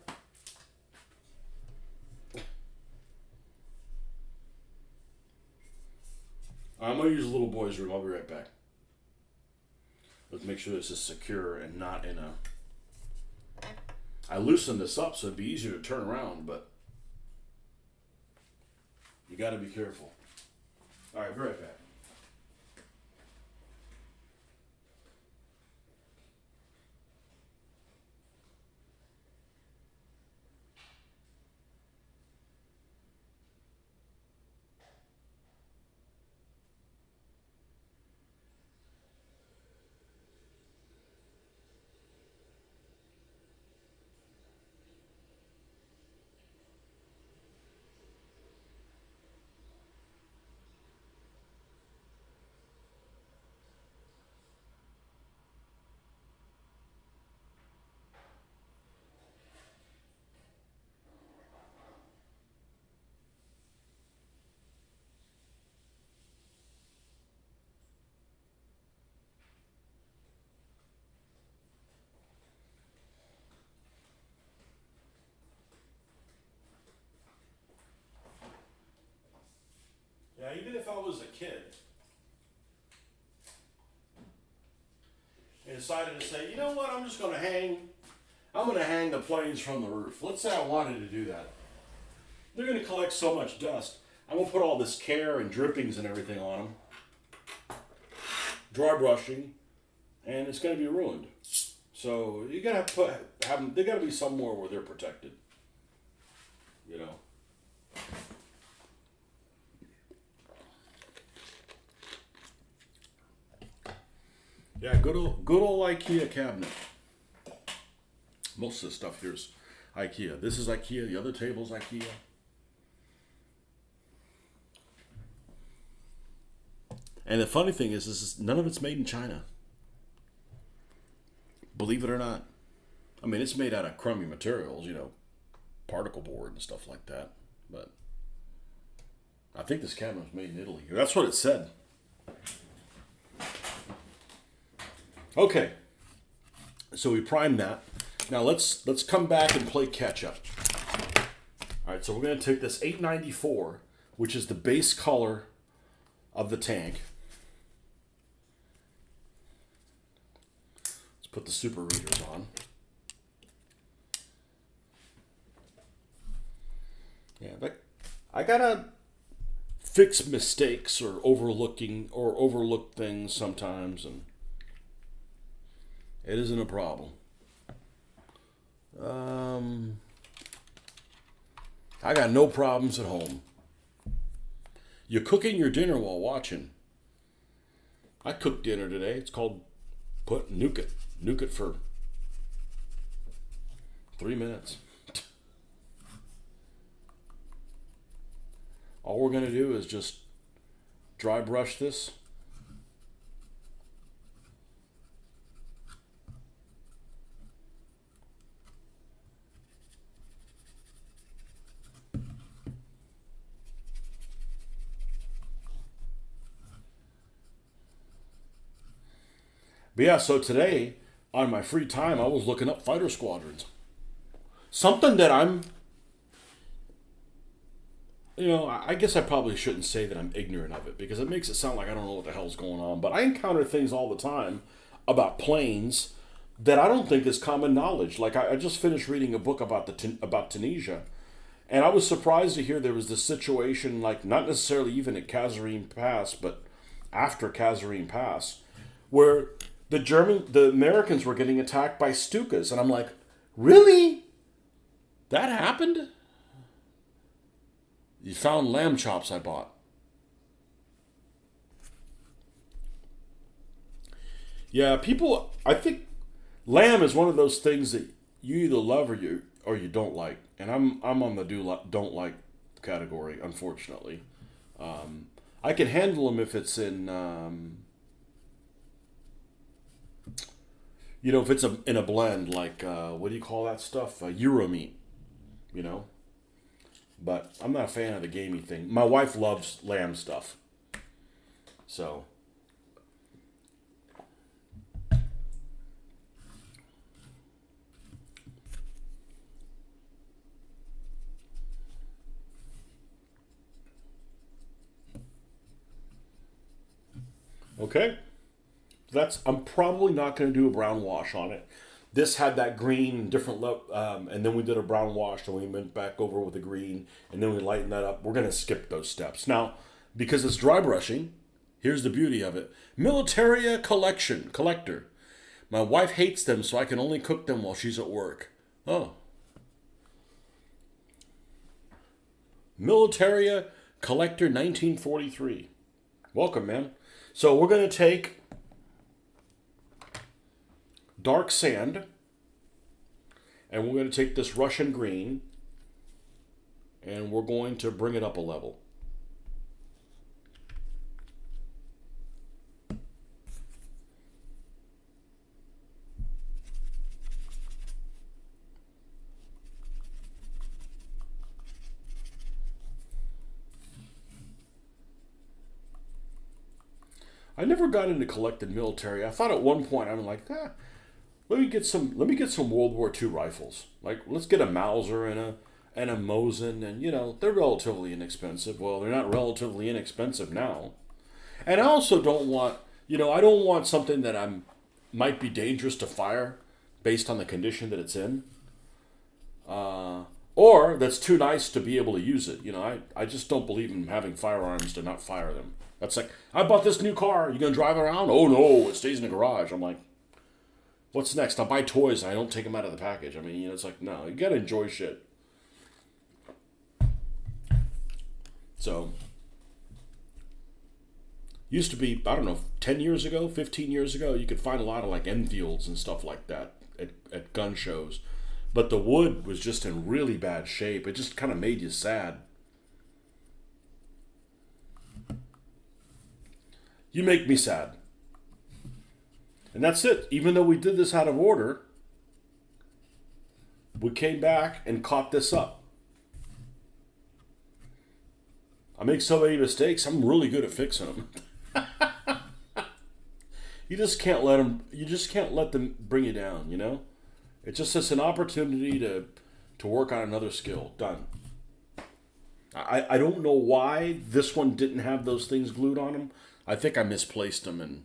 I'm going to use the little boy's room. I'll be right back. Let's make sure this is secure and not in a... I loosened this up so it'd be easier to turn around, but you got to be careful. All right, be right back. Yeah, even if I was a kid and decided to say, you know what, I'm going to hang the planes from the roof. Let's say I wanted to do that. They're going to collect so much dust. I'm going to put all this care and drippings and everything on them. Dry brushing, and it's going to be ruined. So you got to have them, they got to be somewhere where they're protected. Yeah, good old IKEA cabinet. Most of the stuff here is IKEA. This is IKEA. The other table's IKEA. And the funny thing is none of it's made in China. Believe it or not. I mean, it's made out of crummy materials, particle board and stuff like that. But I think this cabinet was made in Italy. That's what it said. Okay, so we primed that. Now let's come back and play catch up. All right, so we're going to take this 894, which is the base color of the tank. Let's put the super readers on. Yeah, but I gotta fix mistakes or overlook things sometimes, and it isn't a problem. I got no problems at home. You're cooking your dinner while watching. I cooked dinner today. It's called nuke it. Nuke it for 3 minutes. All we're going to do is just dry brush this. But yeah, so today, on my free time, I was looking up fighter squadrons. Something that I guess I probably shouldn't say that I'm ignorant of it because it makes it sound like I don't know what the hell's going on. But I encounter things all the time about planes that I don't think is common knowledge. Like I just finished reading a book about Tunisia, and I was surprised to hear there was this situation, like not necessarily even at Kasserine Pass, but after Kasserine Pass, where the Americans were getting attacked by Stukas, and I'm like, really? That happened? You found lamb chops I bought. Yeah, people. I think lamb is one of those things that you either love or you don't like, and I'm on the don't like category. Unfortunately, I can handle them if it's in if it's in a blend, like what do you call that stuff? Euro meat, you know. But I'm not a fan of the gamey thing. My wife loves lamb stuff, so. Okay. I'm probably not going to do a brown wash on it. This had that green, different look, and then we did a brown wash, and we went back over with the green, and then we lightened that up. We're going to skip those steps. Now, because it's dry brushing, here's the beauty of it. Militaria Collector. My wife hates them, so I can only cook them while she's at work. Oh. Militaria Collector 1943. Welcome, man. So we're going to take dark sand, and we're going to take this Russian green, and we're going to bring it up a level. I never got into collecting military. I thought at one point I'm like, let me get some World War II rifles. Like, let's get a Mauser and a Mosin, and they're relatively inexpensive. Well, they're not relatively inexpensive now. And I also don't want, I don't want something that might be dangerous to fire based on the condition that it's in. Or that's too nice to be able to use it. I just don't believe in having firearms to not fire them. That's like, I bought this new car. You gonna drive around? Oh no, it stays in the garage. I'm like, what's next? I buy toys and I don't take them out of the package. I mean, it's like, no, you gotta enjoy shit. So, used to be, I don't know, 10 years ago, 15 years ago, you could find a lot of like Enfields and stuff like that at gun shows. But the wood was just in really bad shape. It just kind of made you sad. You make me sad. And that's it. Even though we did this out of order, we came back and caught this up. I make so many mistakes, I'm really good at fixing them. You just can't let them bring you down, It's just an opportunity to work on another skill. Done. I don't know why this one didn't have those things glued on them. I think I misplaced them, and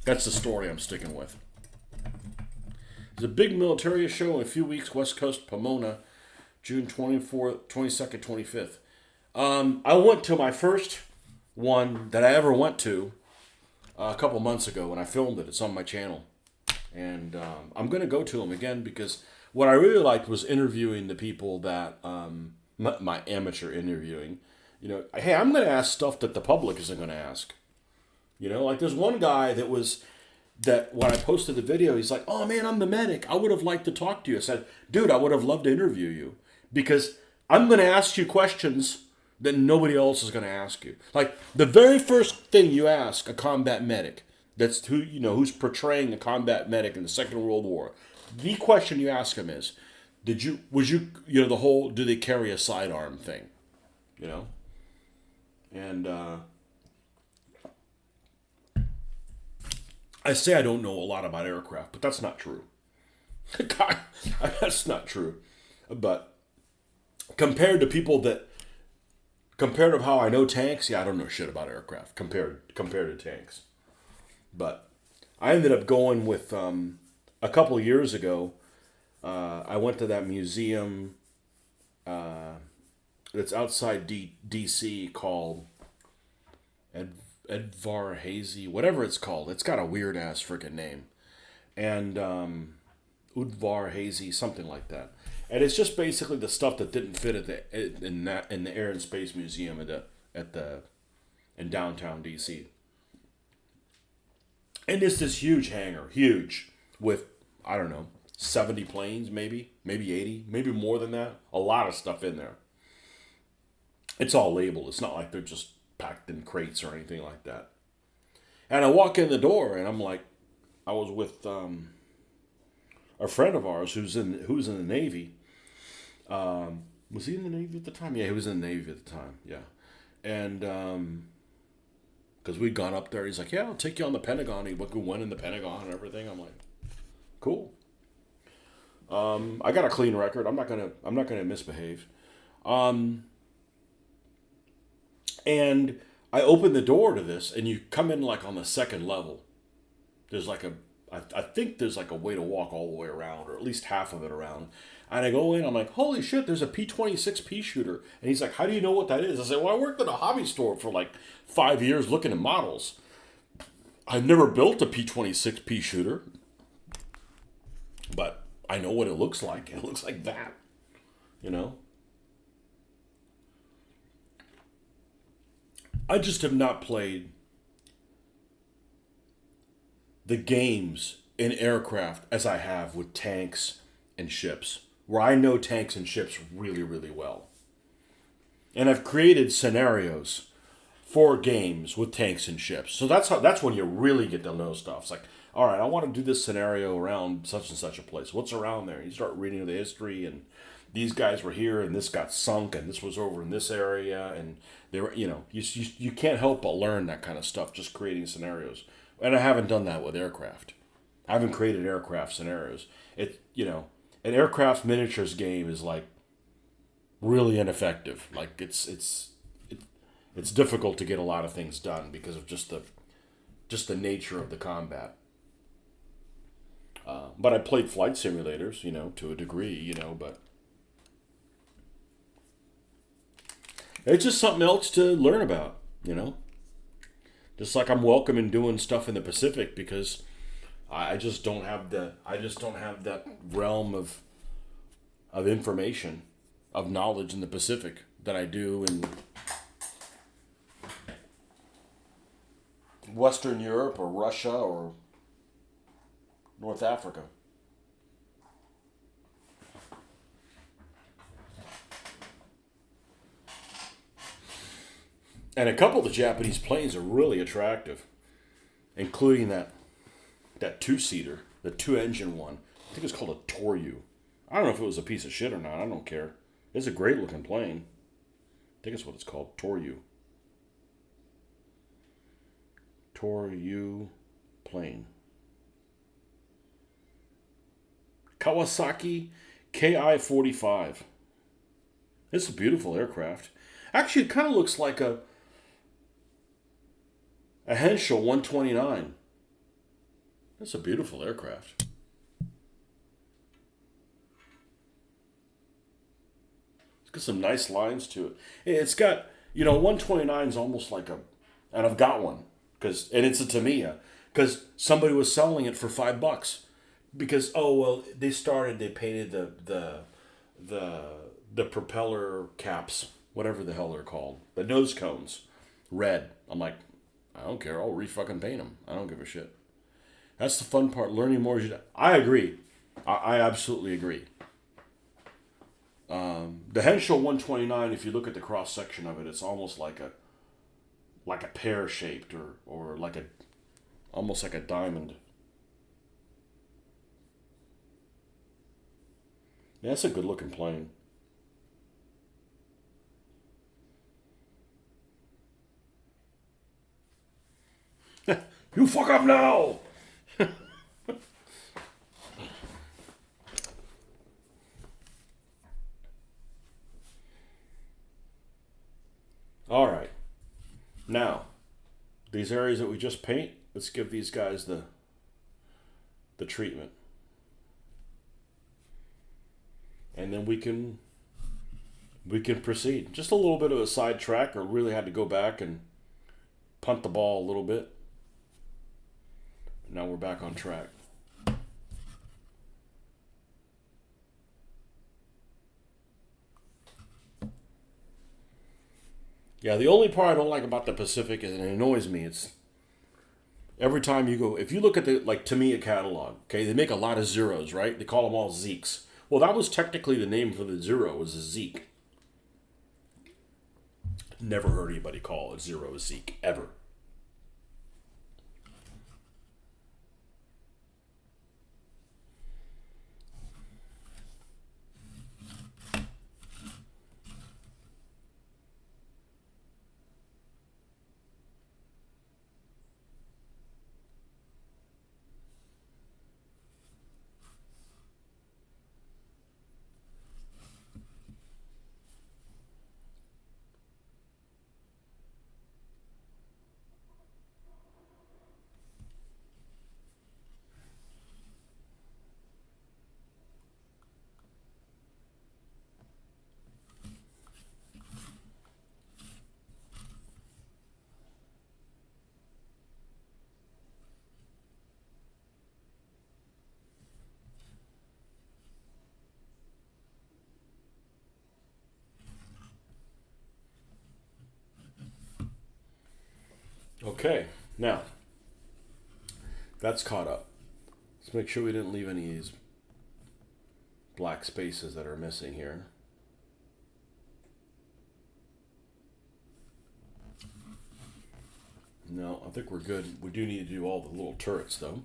that's the story I'm sticking with. There's a big military show in a few weeks, West Coast, Pomona, June 24th, 22nd, 25th. I went to my first one that I ever went to a couple months ago when I filmed it. It's on my channel. And I'm going to go to them again because what I really liked was interviewing the people that my amateur interviewing. You know, hey, I'm going to ask stuff that the public isn't going to ask. You know, like there's one guy that when I posted the video, he's like, "Oh man, I'm the medic. I would have liked to talk to you." I said, "Dude, I would have loved to interview you because I'm going to ask you questions that nobody else is going to ask you. Like the very first thing you ask a combat medic, that's who's portraying a combat medic in the Second World War. The question you ask him is, the whole do they carry a sidearm thing, you know?" And I say I don't know a lot about aircraft, but that's not true. That's not true. But compared to how I know tanks, yeah, I don't know shit about aircraft compared to tanks. But I ended up going with a couple of years ago. I went to that museum that's outside D.C. called Edvar Hazy, whatever it's called. It's got a weird ass freaking name, and Udvar Hazy, something like that. And it's just basically the stuff that didn't fit in the Air and Space Museum in downtown DC. And it's this huge hangar, huge, with I don't know 70 planes, maybe 80, maybe more than that. A lot of stuff in there. It's all labeled. It's not like they're just packed in crates or anything like that. And I walk in the door, and I'm like, I was with a friend of ours who's in the Navy. Was he in the Navy at the time? Yeah, he was in the Navy at the time. Yeah, and because we'd gone up there, he's like, "Yeah, I'll take you on the Pentagon." He went in the Pentagon and everything. I'm like, "Cool." I got a clean record. I'm not gonna misbehave. And I open the door to this, and you come in like on the second level. There's like I think there's like a way to walk all the way around, or at least half of it around. And I go in, I'm like, "Holy shit, there's a P-26 pea shooter." And he's like, "How do you know what that is?" I said, "Well, I worked at a hobby store for like 5 years looking at models. I've never built a P-26 pea shooter, but I know what it looks like. It looks like that, you know?" I just have not played the games in aircraft as I have with tanks and ships, where I know tanks and ships really, really well. And I've created scenarios for games with tanks and ships. So that's when you really get to know stuff. It's like, all right, I want to do this scenario around such and such a place. What's around there? You start reading the history, and these guys were here, and this got sunk, and this was over in this area, and they were, you can't help but learn that kind of stuff just creating scenarios. And I haven't done that with aircraft. I haven't created aircraft scenarios. An aircraft miniatures game is like really ineffective. Like it's difficult to get a lot of things done because of just the nature of the combat. But I played flight simulators, to a degree, but it's just something else to learn about, Just like I'm welcome in doing stuff in the Pacific because I just don't have that realm of information, of knowledge in the Pacific that I do in Western Europe or Russia or North Africa. And a couple of the Japanese planes are really attractive, including that two-seater, the two-engine one. I think it's called a Toryu. I don't know if it was a piece of shit or not. I don't care. It's a great-looking plane. I think it's what it's called, Toryu. Toryu plane. Kawasaki Ki-45. It's a beautiful aircraft. Actually, it kind of looks like a Henschel 129. That's a beautiful aircraft. It's got some nice lines to it. It's got, 129 is almost like and I've got one, and it's a Tamiya, because somebody was selling it for $5. because oh well, they painted the the propeller caps, whatever the hell they're called, the nose cones, red. I'm like, I don't care. I'll re-fucking paint them. I don't give a shit. That's the fun part. Learning more. I agree. I absolutely agree. The Henschel 129. If you look at the cross section of it, it's almost like a pear shaped or like a almost like a diamond. Yeah, that's a good looking plane. You fuck up now. All right. Now, these areas that we just paint, let's give these guys the treatment. And then we can proceed. Just a little bit of a sidetrack, or really had to go back and punt the ball a little bit. Now we're back on track. Yeah, the only part I don't like about the Pacific is, and it annoys me, it's every time you go, if you look at the, like, Tamiya catalog, okay, they make a lot of zeros, right? They call them all Zeeks. Well, that was technically the name for the zero, was a Zeke. Never heard anybody call a zero a Zeke, ever. Okay, now, that's caught up. Let's make sure we didn't leave any of these black spaces that are missing here. No, I think we're good. We do need to do all the little turrets, though.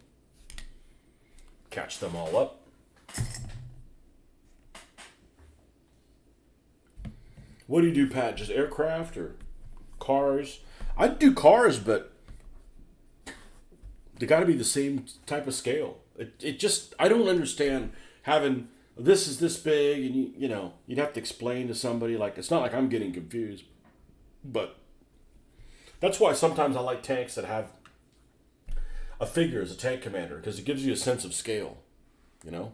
Catch them all up. What do you do, Pat? Just aircraft or cars? I'd do cars, but they got to be the same type of scale. It just, I don't understand having this is this big, and you know, you'd have to explain to somebody, like, it's not like I'm getting confused, but that's why sometimes I like tanks that have a figure as a tank commander, because it gives you a sense of scale, you know?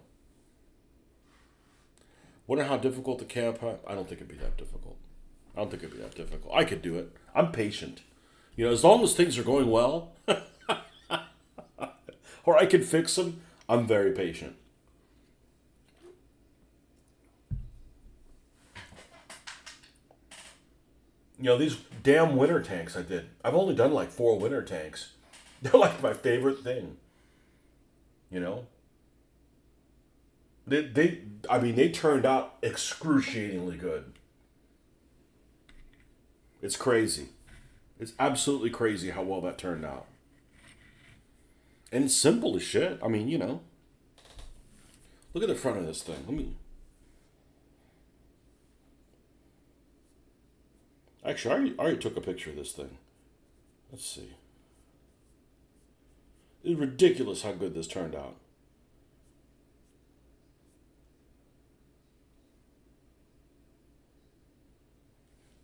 Wonder how difficult the camp. I don't think it'd be that difficult. I don't think it'd be that difficult. I could do it. I'm patient. You know, as long as things are going well, or I can fix them, I'm very patient. You know, these damn winter tanks I've only done like 4 winter tanks. They're like my favorite thing. You know? I mean, they turned out excruciatingly good. It's crazy. It's absolutely crazy how well that turned out. And it's simple as shit. I mean, you know. Look at the front of this thing. Actually, I already took a picture of this thing. Let's see. It's ridiculous how good this turned out.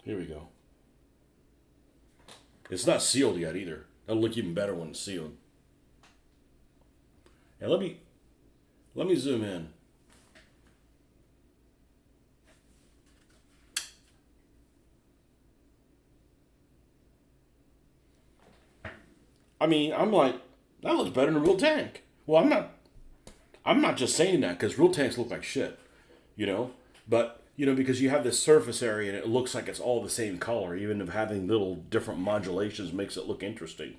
Here we go. It's not sealed yet either. It'll look even better when it's sealed. And let me zoom in. I mean, I'm like, that looks better than a real tank. Well, I'm not. I'm not just saying that because real tanks look like shit, you know? But, because you have this surface area and it looks like it's all the same color, even if having little different modulations makes it look interesting.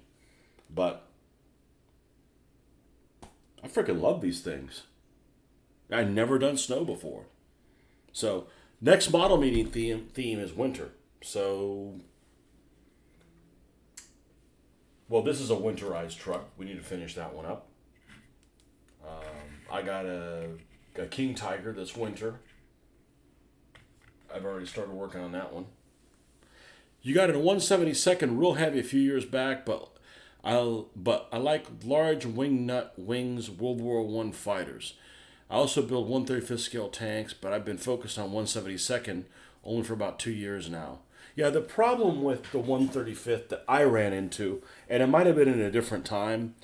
But I freaking love these things. I've never done snow before. So, next model meeting theme is winter. So, well, this is a winterized truck. We need to finish that one up. I got a King Tiger this winter. I've already started working on that one. You got a 172nd real heavy a few years back, but I like large wing nut wings World War I fighters. I also build 135th scale tanks, but I've been focused on 172nd only for about 2 years now. Yeah, the problem with the 135th that I ran into, and it might have been in a different time,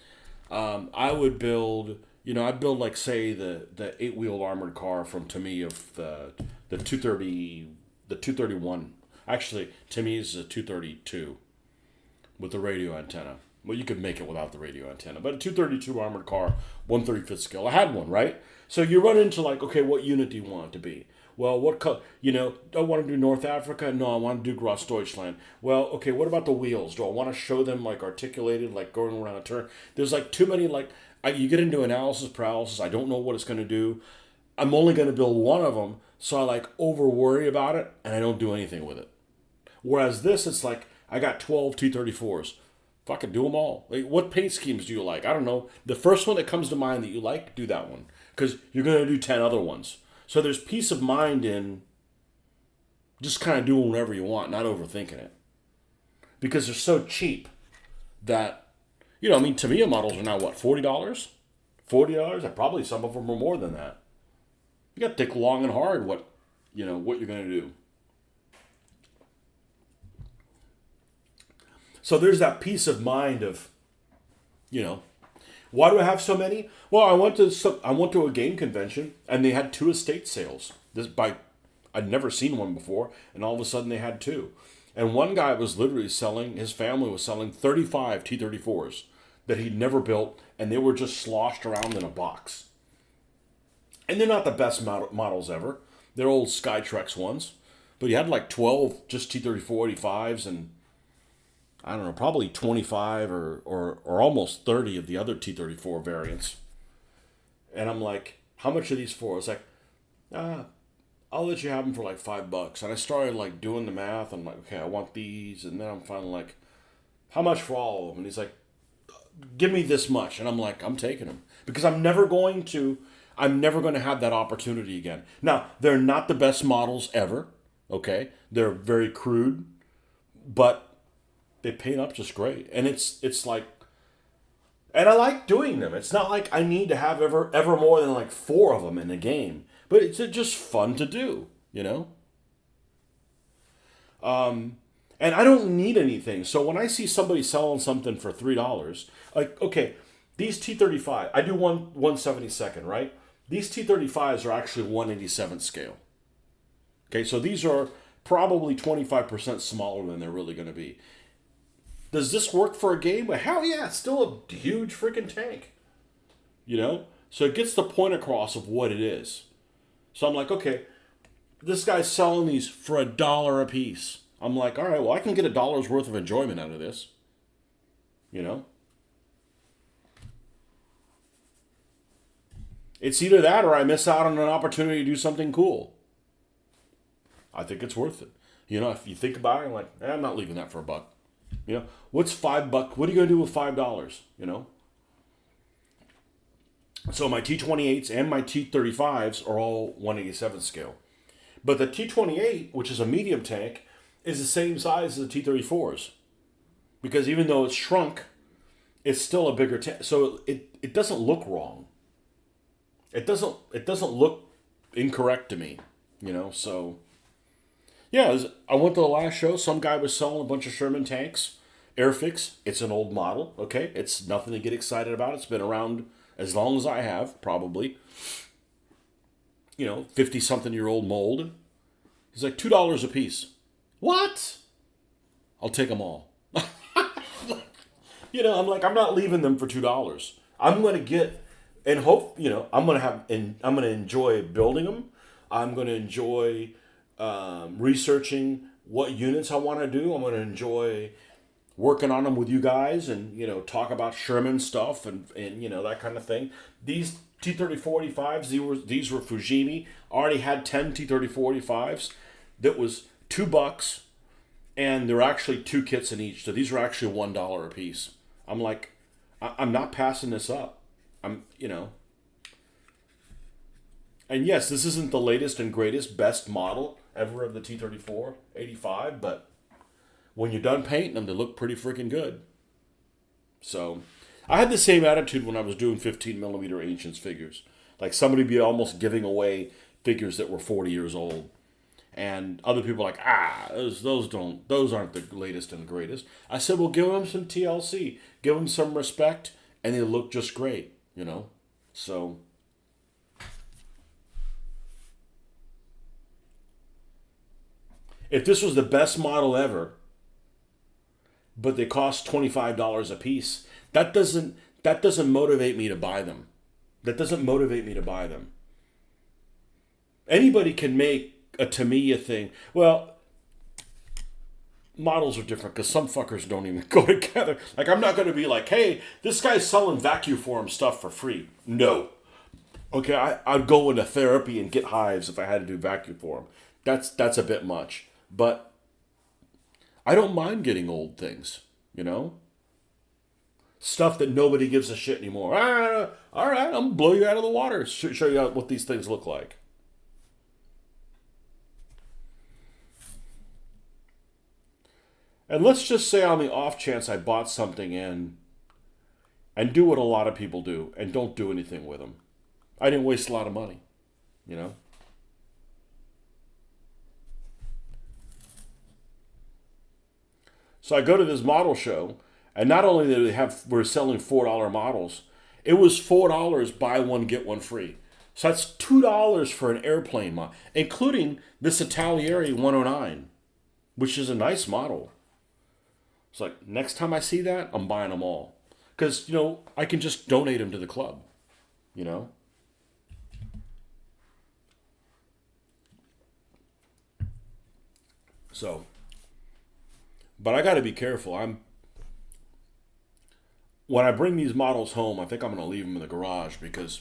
I would build, I'd build like say the 8-wheel armored car from to me of the 231. Actually, to me is a 232 with the radio antenna. Well, you could make it without the radio antenna, but a 232 armored car, 135th scale. I had one, right? So you run into like, okay, what unit do you want it to be? Well, what color? Do I want to do North Africa? No, I want to do Grossdeutschland. Well, okay, what about the wheels? Do I want to show them like articulated, like going around a turn? There's like too many, you get into analysis paralysis. I don't know what it's going to do. I'm only going to build one of them, so I like over worry about it and I don't do anything with it. Whereas this, it's like I got 12 T-34s. Fucking do them all. Like, what paint schemes do you like? I don't know. The first one that comes to mind that you like, do that one. Because you're going to do 10 other ones. So there's peace of mind in just kind of doing whatever you want, not overthinking it. Because they're so cheap that, Tamiya models are now what, $40? $40? Probably some of them are more than that. You got to think long and hard what you're going to do. So there's that peace of mind of, why do I have so many? Well, I went to a game convention and they had 2 estate sales. I'd never seen one before, and all of a sudden they had 2. And one guy was literally selling, his family was selling 35 T-34s that he'd never built, and they were just sloshed around in a box. And they're not the best models ever. They're old Skytrex ones. But he had like 12 just T-34-85s and I don't know, probably 25 or almost 30 of the other T-34 variants. And I'm like, how much are these for? It's like, I'll let you have them for like $5. And I started like doing the math. I'm like, okay, I want these. And then I'm finally like, how much for all of them? And he's like, give me this much. And I'm like, I'm taking them. Because I'm never going to have that opportunity again. Now, they're not the best models ever. Okay? They're very crude. But they paint up just great. And it's like, and I like doing them. It's not like I need to have ever more than like 4 of them in a game. But it's just fun to do, And I don't need anything. So when I see somebody selling something for $3, like, okay, these T-35, I do 172nd, right? These T-35s are actually 187th scale. Okay, so these are probably 25% smaller than they're really going to be. Does this work for a game? Well, hell yeah, it's still a huge freaking tank. So it gets the point across of what it is. So I'm like, okay, this guy's selling these for $1 a piece. I'm like, all right, well, I can get $1 worth of enjoyment out of this. It's either that or I miss out on an opportunity to do something cool. I think it's worth it. If you think about it, I'm like, I'm not leaving that for $1. What's $5? What are you going to do with $5? So my T-28s and my T-35s are all 187th scale. But the T-28, which is a medium tank, is the same size as the T-34s. Because even though it's shrunk, it's still a bigger tank. So it doesn't look wrong. It doesn't look incorrect to me. So... yeah, I went to the last show. Some guy was selling a bunch of Sherman tanks. Airfix. It's an old model, okay? It's nothing to get excited about. It's been around as long as I have, probably. 50-something-year-old mold. He's like, $2 a piece. What? I'll take them all. I'm like, I'm not leaving them for $2. I'm going to get and hope, I'm gonna have, and I'm gonna enjoy building them. I'm gonna enjoy researching what units I want to do. I'm gonna enjoy working on them with you guys, and talk about Sherman stuff, and that kind of thing. These T-30-45s, these were Fujimi. I already had 10 T-30-45s. That was $2, and there are actually two kits in each. So these are actually $1 a piece. I'm like, I'm not passing this up. And yes, this isn't the latest and greatest, best model ever of the T-34-85, but when you're done painting them, they look pretty freaking good. So, I had the same attitude when I was doing 15 millimeter Ancients figures. Like, somebody be almost giving away figures that were 40 years old. And other people are like, those aren't the latest and greatest. I said, well, give them some TLC, give them some respect, and they look just great, So, if this was the best model ever, but they cost $25 a piece, that doesn't motivate me to buy them. That doesn't motivate me to buy them. Anybody can make a Tamiya thing. Well, models are different because some fuckers don't even go together. Like, I'm not going to be like, hey, this guy's selling vacuum form stuff for free. No. Okay, I'd go into therapy and get hives if I had to do vacuum form. That's a bit much. But I don't mind getting old things, Stuff that nobody gives a shit anymore. All right, I'm going to blow you out of the water. Show you what these things look like. And let's just say on the off chance I bought something in and do what a lot of people do and don't do anything with them. I didn't waste a lot of money, So I go to this model show, and not only did we're selling $4 models, it was $4 buy one get one free. So that's $2 for an airplane model, including this Italieri 109, which is a nice model. It's like, next time I see that, I'm buying them all. Because, I can just donate them to the club, So, but I got to be careful. When I bring these models home, I think I'm going to leave them in the garage because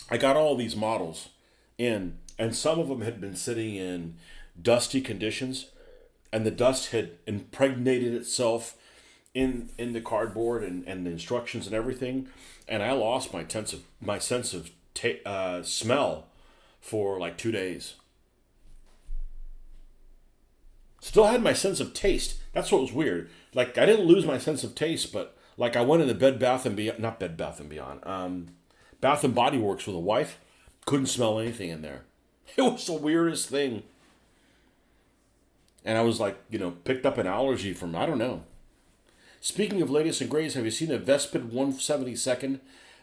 I got all these models in, and some of them had been sitting in dusty conditions, and the dust had impregnated itself in the cardboard and the instructions and everything, and I lost my sense of smell for like 2 days. Still had my sense of taste. That's what was weird. Like, I didn't lose my sense of taste, but like, I went into Bed Bath and Beyond, not Bed Bath and Beyond, Bath and Body Works with a wife. Couldn't smell anything in there. It was the weirdest thing. And I was like, picked up an allergy from, I don't know. Speaking of latest and greatest, have you seen the Vespid 172nd?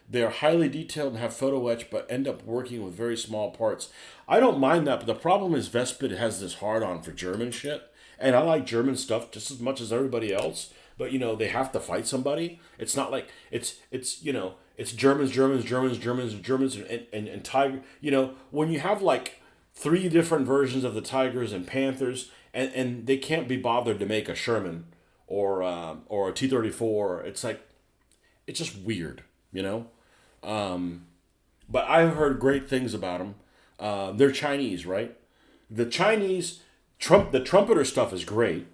They are highly detailed and have photo etch, but end up working with very small parts. I don't mind that, but the problem is Vespid has this hard-on for German shit. And I like German stuff just as much as everybody else. But, they have to fight somebody. It's not like, it's Germans, and Tiger. When you have like 3 different versions of the Tigers and Panthers, and they can't be bothered to make a Sherman or a T-34, it's like, it's just weird, But I've heard great things about them. They're Chinese, right? The Chinese the trumpeter stuff is great,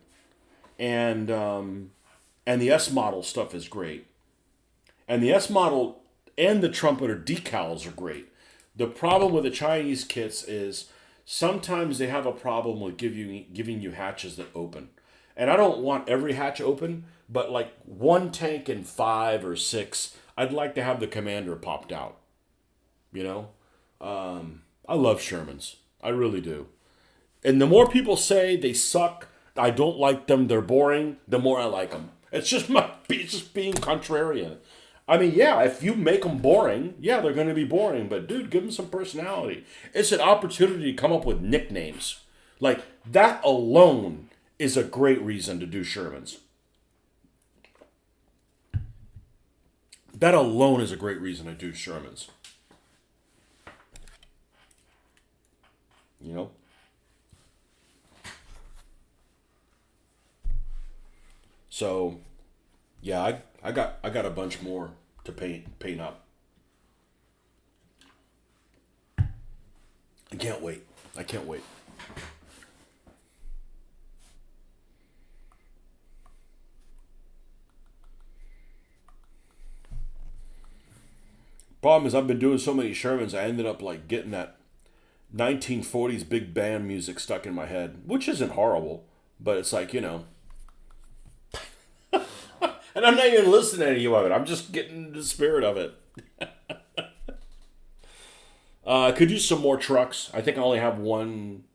and the S model stuff is great, and the S model and the trumpeter decals are great. The problem with the Chinese kits is sometimes they have a problem with giving you hatches that open, and I don't want every hatch open, but like 1 tank in 5 or 6, I'd like to have the commander popped out. I love Shermans. I really do. And the more people say they suck, I don't like them, they're boring, the more I like them. It's just being contrarian. I mean, yeah, if you make them boring, yeah, they're going to be boring. But, dude, give them some personality. It's an opportunity to come up with nicknames. Like, that alone is a great reason to do Shermans. That alone is a great reason to do Shermans. You know? So, yeah, I got a bunch more to paint up. I can't wait. I can't wait. Problem is, I've been doing so many Shermans, I ended up like getting that 1940s big band music stuck in my head, which isn't horrible, but it's like, and I'm not even listening to any of it. I'm just getting the spirit of it. I could use some more trucks. I think I only have one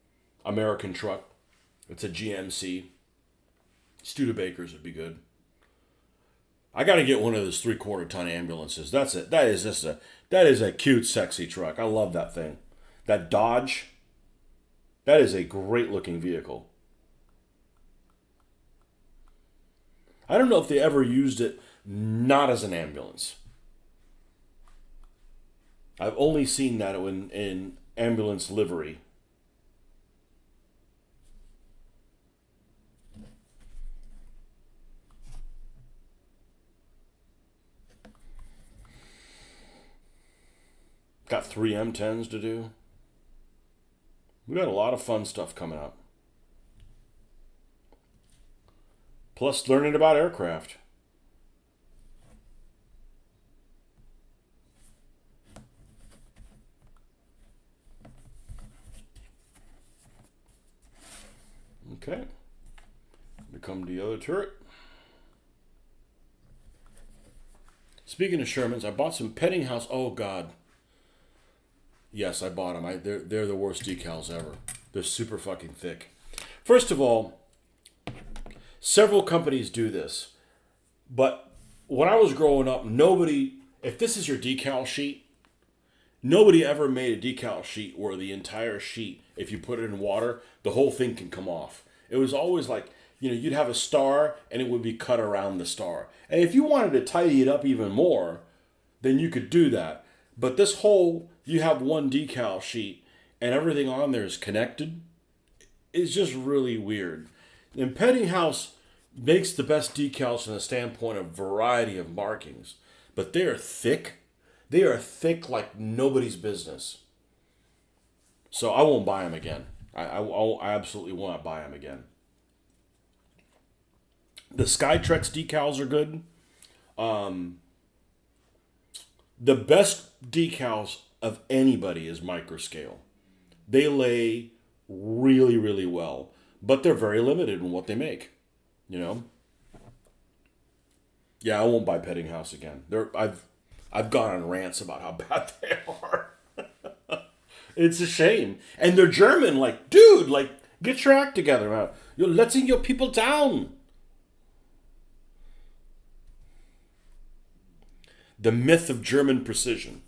American truck. It's a GMC. Studebakers would be good. I got to get one of those 3/4 ton ambulances. That's it. That is a cute, sexy truck. I love that thing. That Dodge. That is a great looking vehicle. I don't know if they ever used it not as an ambulance. I've only seen that in ambulance livery. Got 3 M10s to do. We got a lot of fun stuff coming up. Plus learning about aircraft. Okay. We come to the other turret. Speaking of Shermans, I bought some Petting House. Oh God. Yes, I bought them. They're the worst decals ever. They're super fucking thick. First of all, several companies do this, but when I was growing up, if this is your decal sheet, nobody ever made a decal sheet where the entire sheet, if you put it in water, the whole thing can come off. It was always like, you'd have a star and it would be cut around the star. And if you wanted to tidy it up even more, then you could do that. But you have one decal sheet and everything on there is connected. It's just really weird. And Petting House makes the best decals from the standpoint of variety of markings. But they are thick. They are thick like nobody's business. So I won't buy them again. I absolutely will not buy them again. The Skytrex decals are good. The best decals of anybody is microscale. They lay really, really well, but they're very limited in what they make. Yeah, I won't buy Petting House again. I've gone on rants about how bad they are. It's a shame, and they're German. Like, dude, get your act together, man. You're letting your people down. The myth of German precision.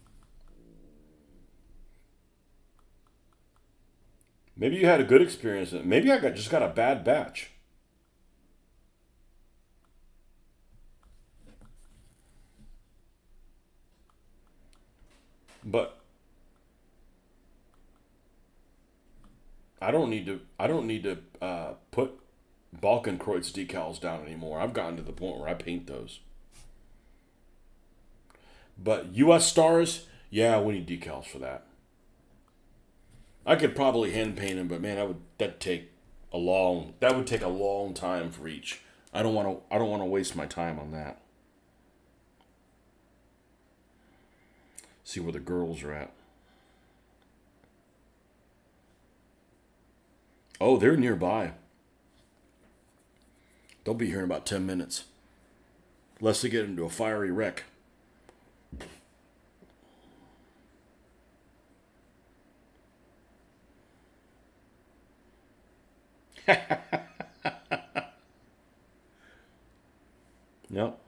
Maybe you had a good experience. Maybe I just got a bad batch. But I don't need to put Balkenkreuz decals down anymore. I've gotten to the point where I paint those. But U.S. stars, yeah, we need decals for that. I could probably hand paint them, but man, that would take a long time for each. I don't want to waste my time on that. See where the girls are at. Oh, they're nearby. They'll be here in about 10 minutes. Unless they get into a fiery wreck. Yep.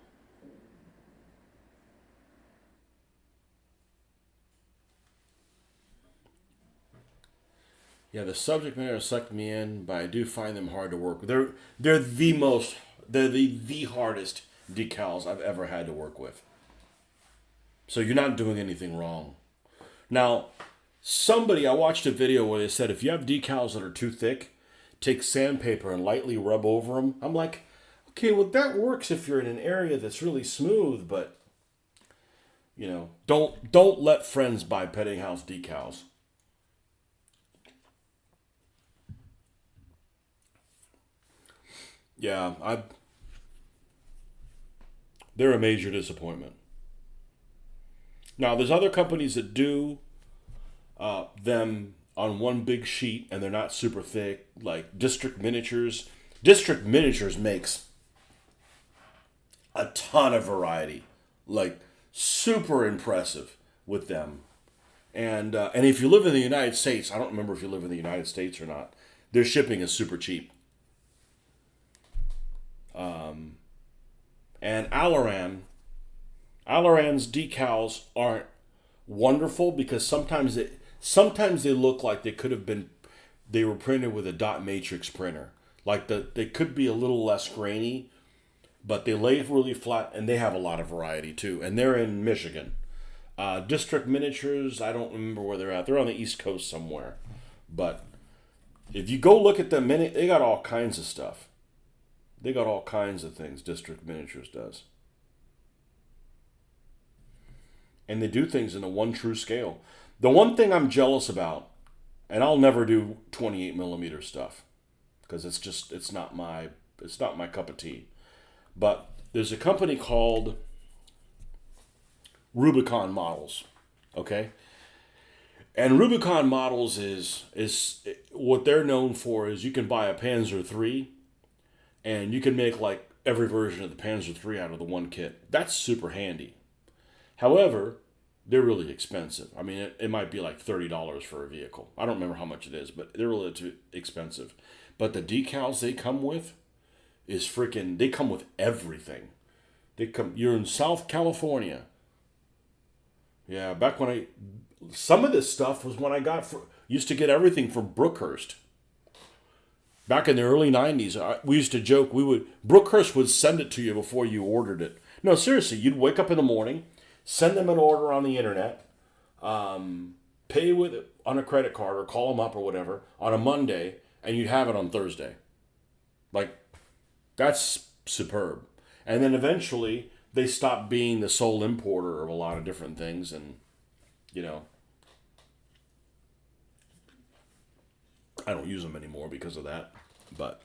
Yeah, the subject matter sucked me in, but I do find them hard to work with. They're the hardest decals I've ever had to work with. So you're not doing anything wrong. Now, I watched a video where they said if you have decals that are too thick, take sandpaper and lightly rub over them. I'm like, okay, well that works if you're in an area that's really smooth, but don't let friends buy petting house decals. Yeah, they're a major disappointment. Now, there's other companies that do them on one big sheet and they're not super thick, like District Miniatures. District Miniatures makes a ton of variety, like super impressive with them. And if you live in the United States, I don't remember if you live in the United States or not. Their shipping is super cheap. And Alaran's decals aren't wonderful because sometimes they look like they were printed with a dot matrix printer. Like they could be a little less grainy, but they lay really flat and they have a lot of variety too. And they're in Michigan. District Miniatures, I don't remember where they're at. They're on the East Coast somewhere. But if you go look at them, they got all kinds of stuff. They got all kinds of things District Miniatures does. And they do things in a one true scale. The one thing I'm jealous about, and I'll never do 28 millimeter stuff because it's not my cup of tea. But there's a company called Rubicon Models, okay? And Rubicon Models is what they're known for is you can buy a Panzer III and you can make like every version of the Panzer III out of the one kit. That's super handy. However, they're really expensive. I mean, it might be like $30 for a vehicle. I don't remember how much it is, but they're really too expensive. But the decals they come with they come with everything. You're in South California. Yeah, back when some of this stuff was when used to get everything from Brookhurst. Back in the early 90s, we used to joke, Brookhurst would send it to you before you ordered it. No, seriously, you'd wake up in the morning, send them an order on the internet, pay with it on a credit card or call them up or whatever on a Monday, and you'd have it on Thursday. Like, that's superb. And then eventually, they stopped being the sole importer of a lot of different things, and, I don't use them anymore because of that. But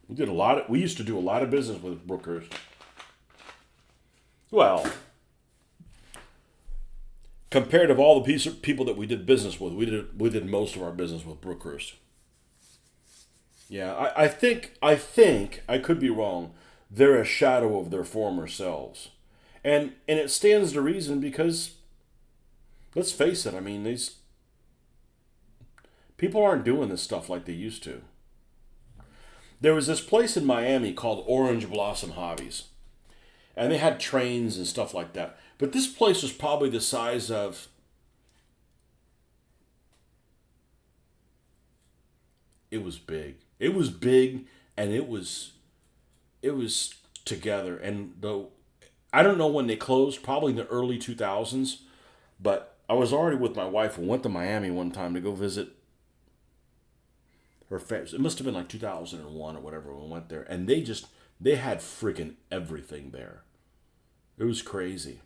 we used to do a lot of business with Brookhurst. Well, compared to all the people that we did business with, we did most of our business with Brookhurst. Yeah, I think I could be wrong. They're a shadow of their former selves, and it stands to reason because, let's face it. I mean, these people aren't doing this stuff like they used to. There was this place in Miami called Orange Blossom Hobbies, and they had trains and stuff like that. But this place was probably the size of, it was big. It was big, and it was together. And I don't know when they closed, probably in the early 2000s, but I was already with my wife and went to Miami one time to go visit her family. It must have been like 2001 or whatever when we went there. And they had freaking everything there. It was crazy.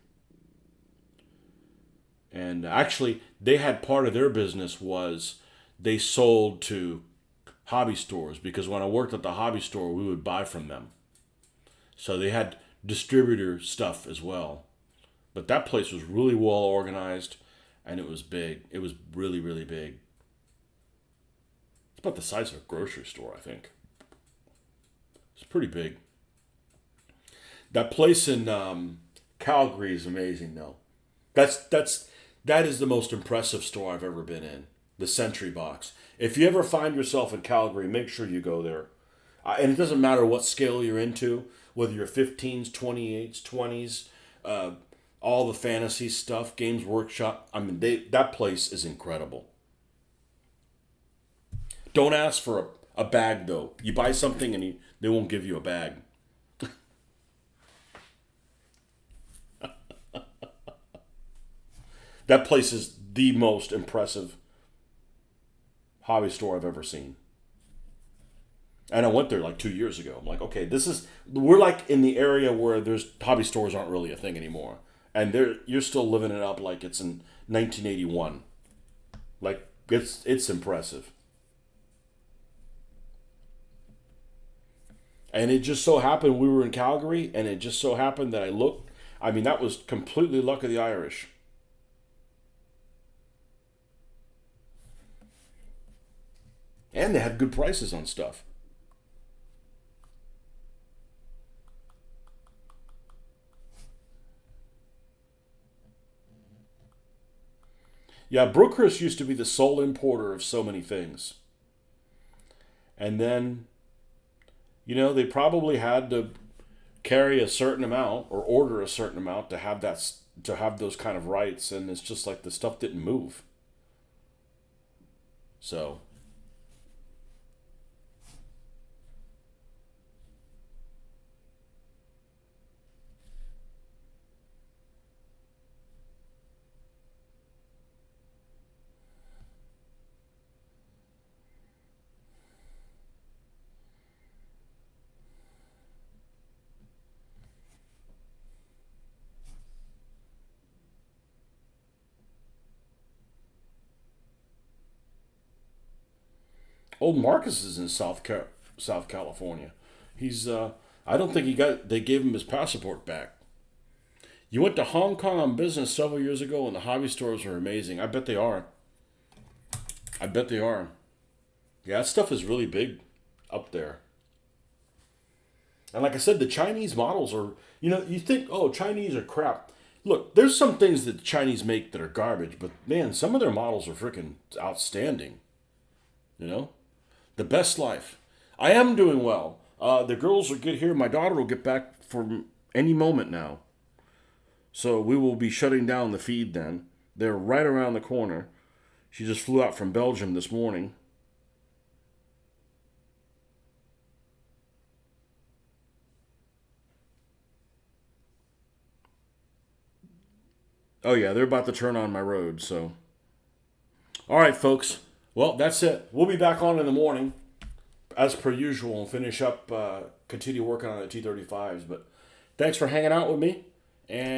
And actually, they had part of their business was they sold to hobby stores, because when I worked at the hobby store, we would buy from them. So they had distributor stuff as well. But that place was really well organized, and it was big. It was really, really big. It's about the size of a grocery store, I think. It's pretty big. That place in Calgary is amazing, though. That is the most impressive store I've ever been in. The Sentry Box. If you ever find yourself in Calgary, make sure you go there. And it doesn't matter what scale you're into, whether you're 15s, 28s, 20s, all the fantasy stuff, Games Workshop. I mean, that place is incredible. Don't ask for a bag, though. You buy something and they won't give you a bag. That place is the most impressive hobby store I've ever seen. And I went there like 2 years ago. I'm like, okay, we're like in the area where there's hobby stores aren't really a thing anymore. And you're still living it up like it's in 1981. Like, it's impressive. And it just so happened we were in Calgary, and it just so happened that I looked. I mean, that was completely luck of the Irish. And they had good prices on stuff. Yeah, Brookhurst used to be the sole importer of so many things. And then, they probably had to carry a certain amount or order a certain amount to have those kind of rights, and it's just like the stuff didn't move. So, old Marcus is in South California. He's I don't think they gave him his passport back. You went to Hong Kong on business several years ago, and the hobby stores are amazing. I bet they are. I bet they are. Yeah, that stuff is really big up there. And like I said, the Chinese models are, you think, oh, Chinese are crap. Look, there's some things that the Chinese make that are garbage, but man, some of their models are freaking outstanding. You know? The best life. I am doing well. The girls are good here. My daughter will get back from any moment now. So we will be shutting down the feed then. They're right around the corner. She just flew out from Belgium this morning. Oh yeah, they're about to turn on my road, so. All right, folks. Well, that's it. We'll be back on in the morning, as per usual, and finish up, continue working on the T-35s. But thanks for hanging out with me, and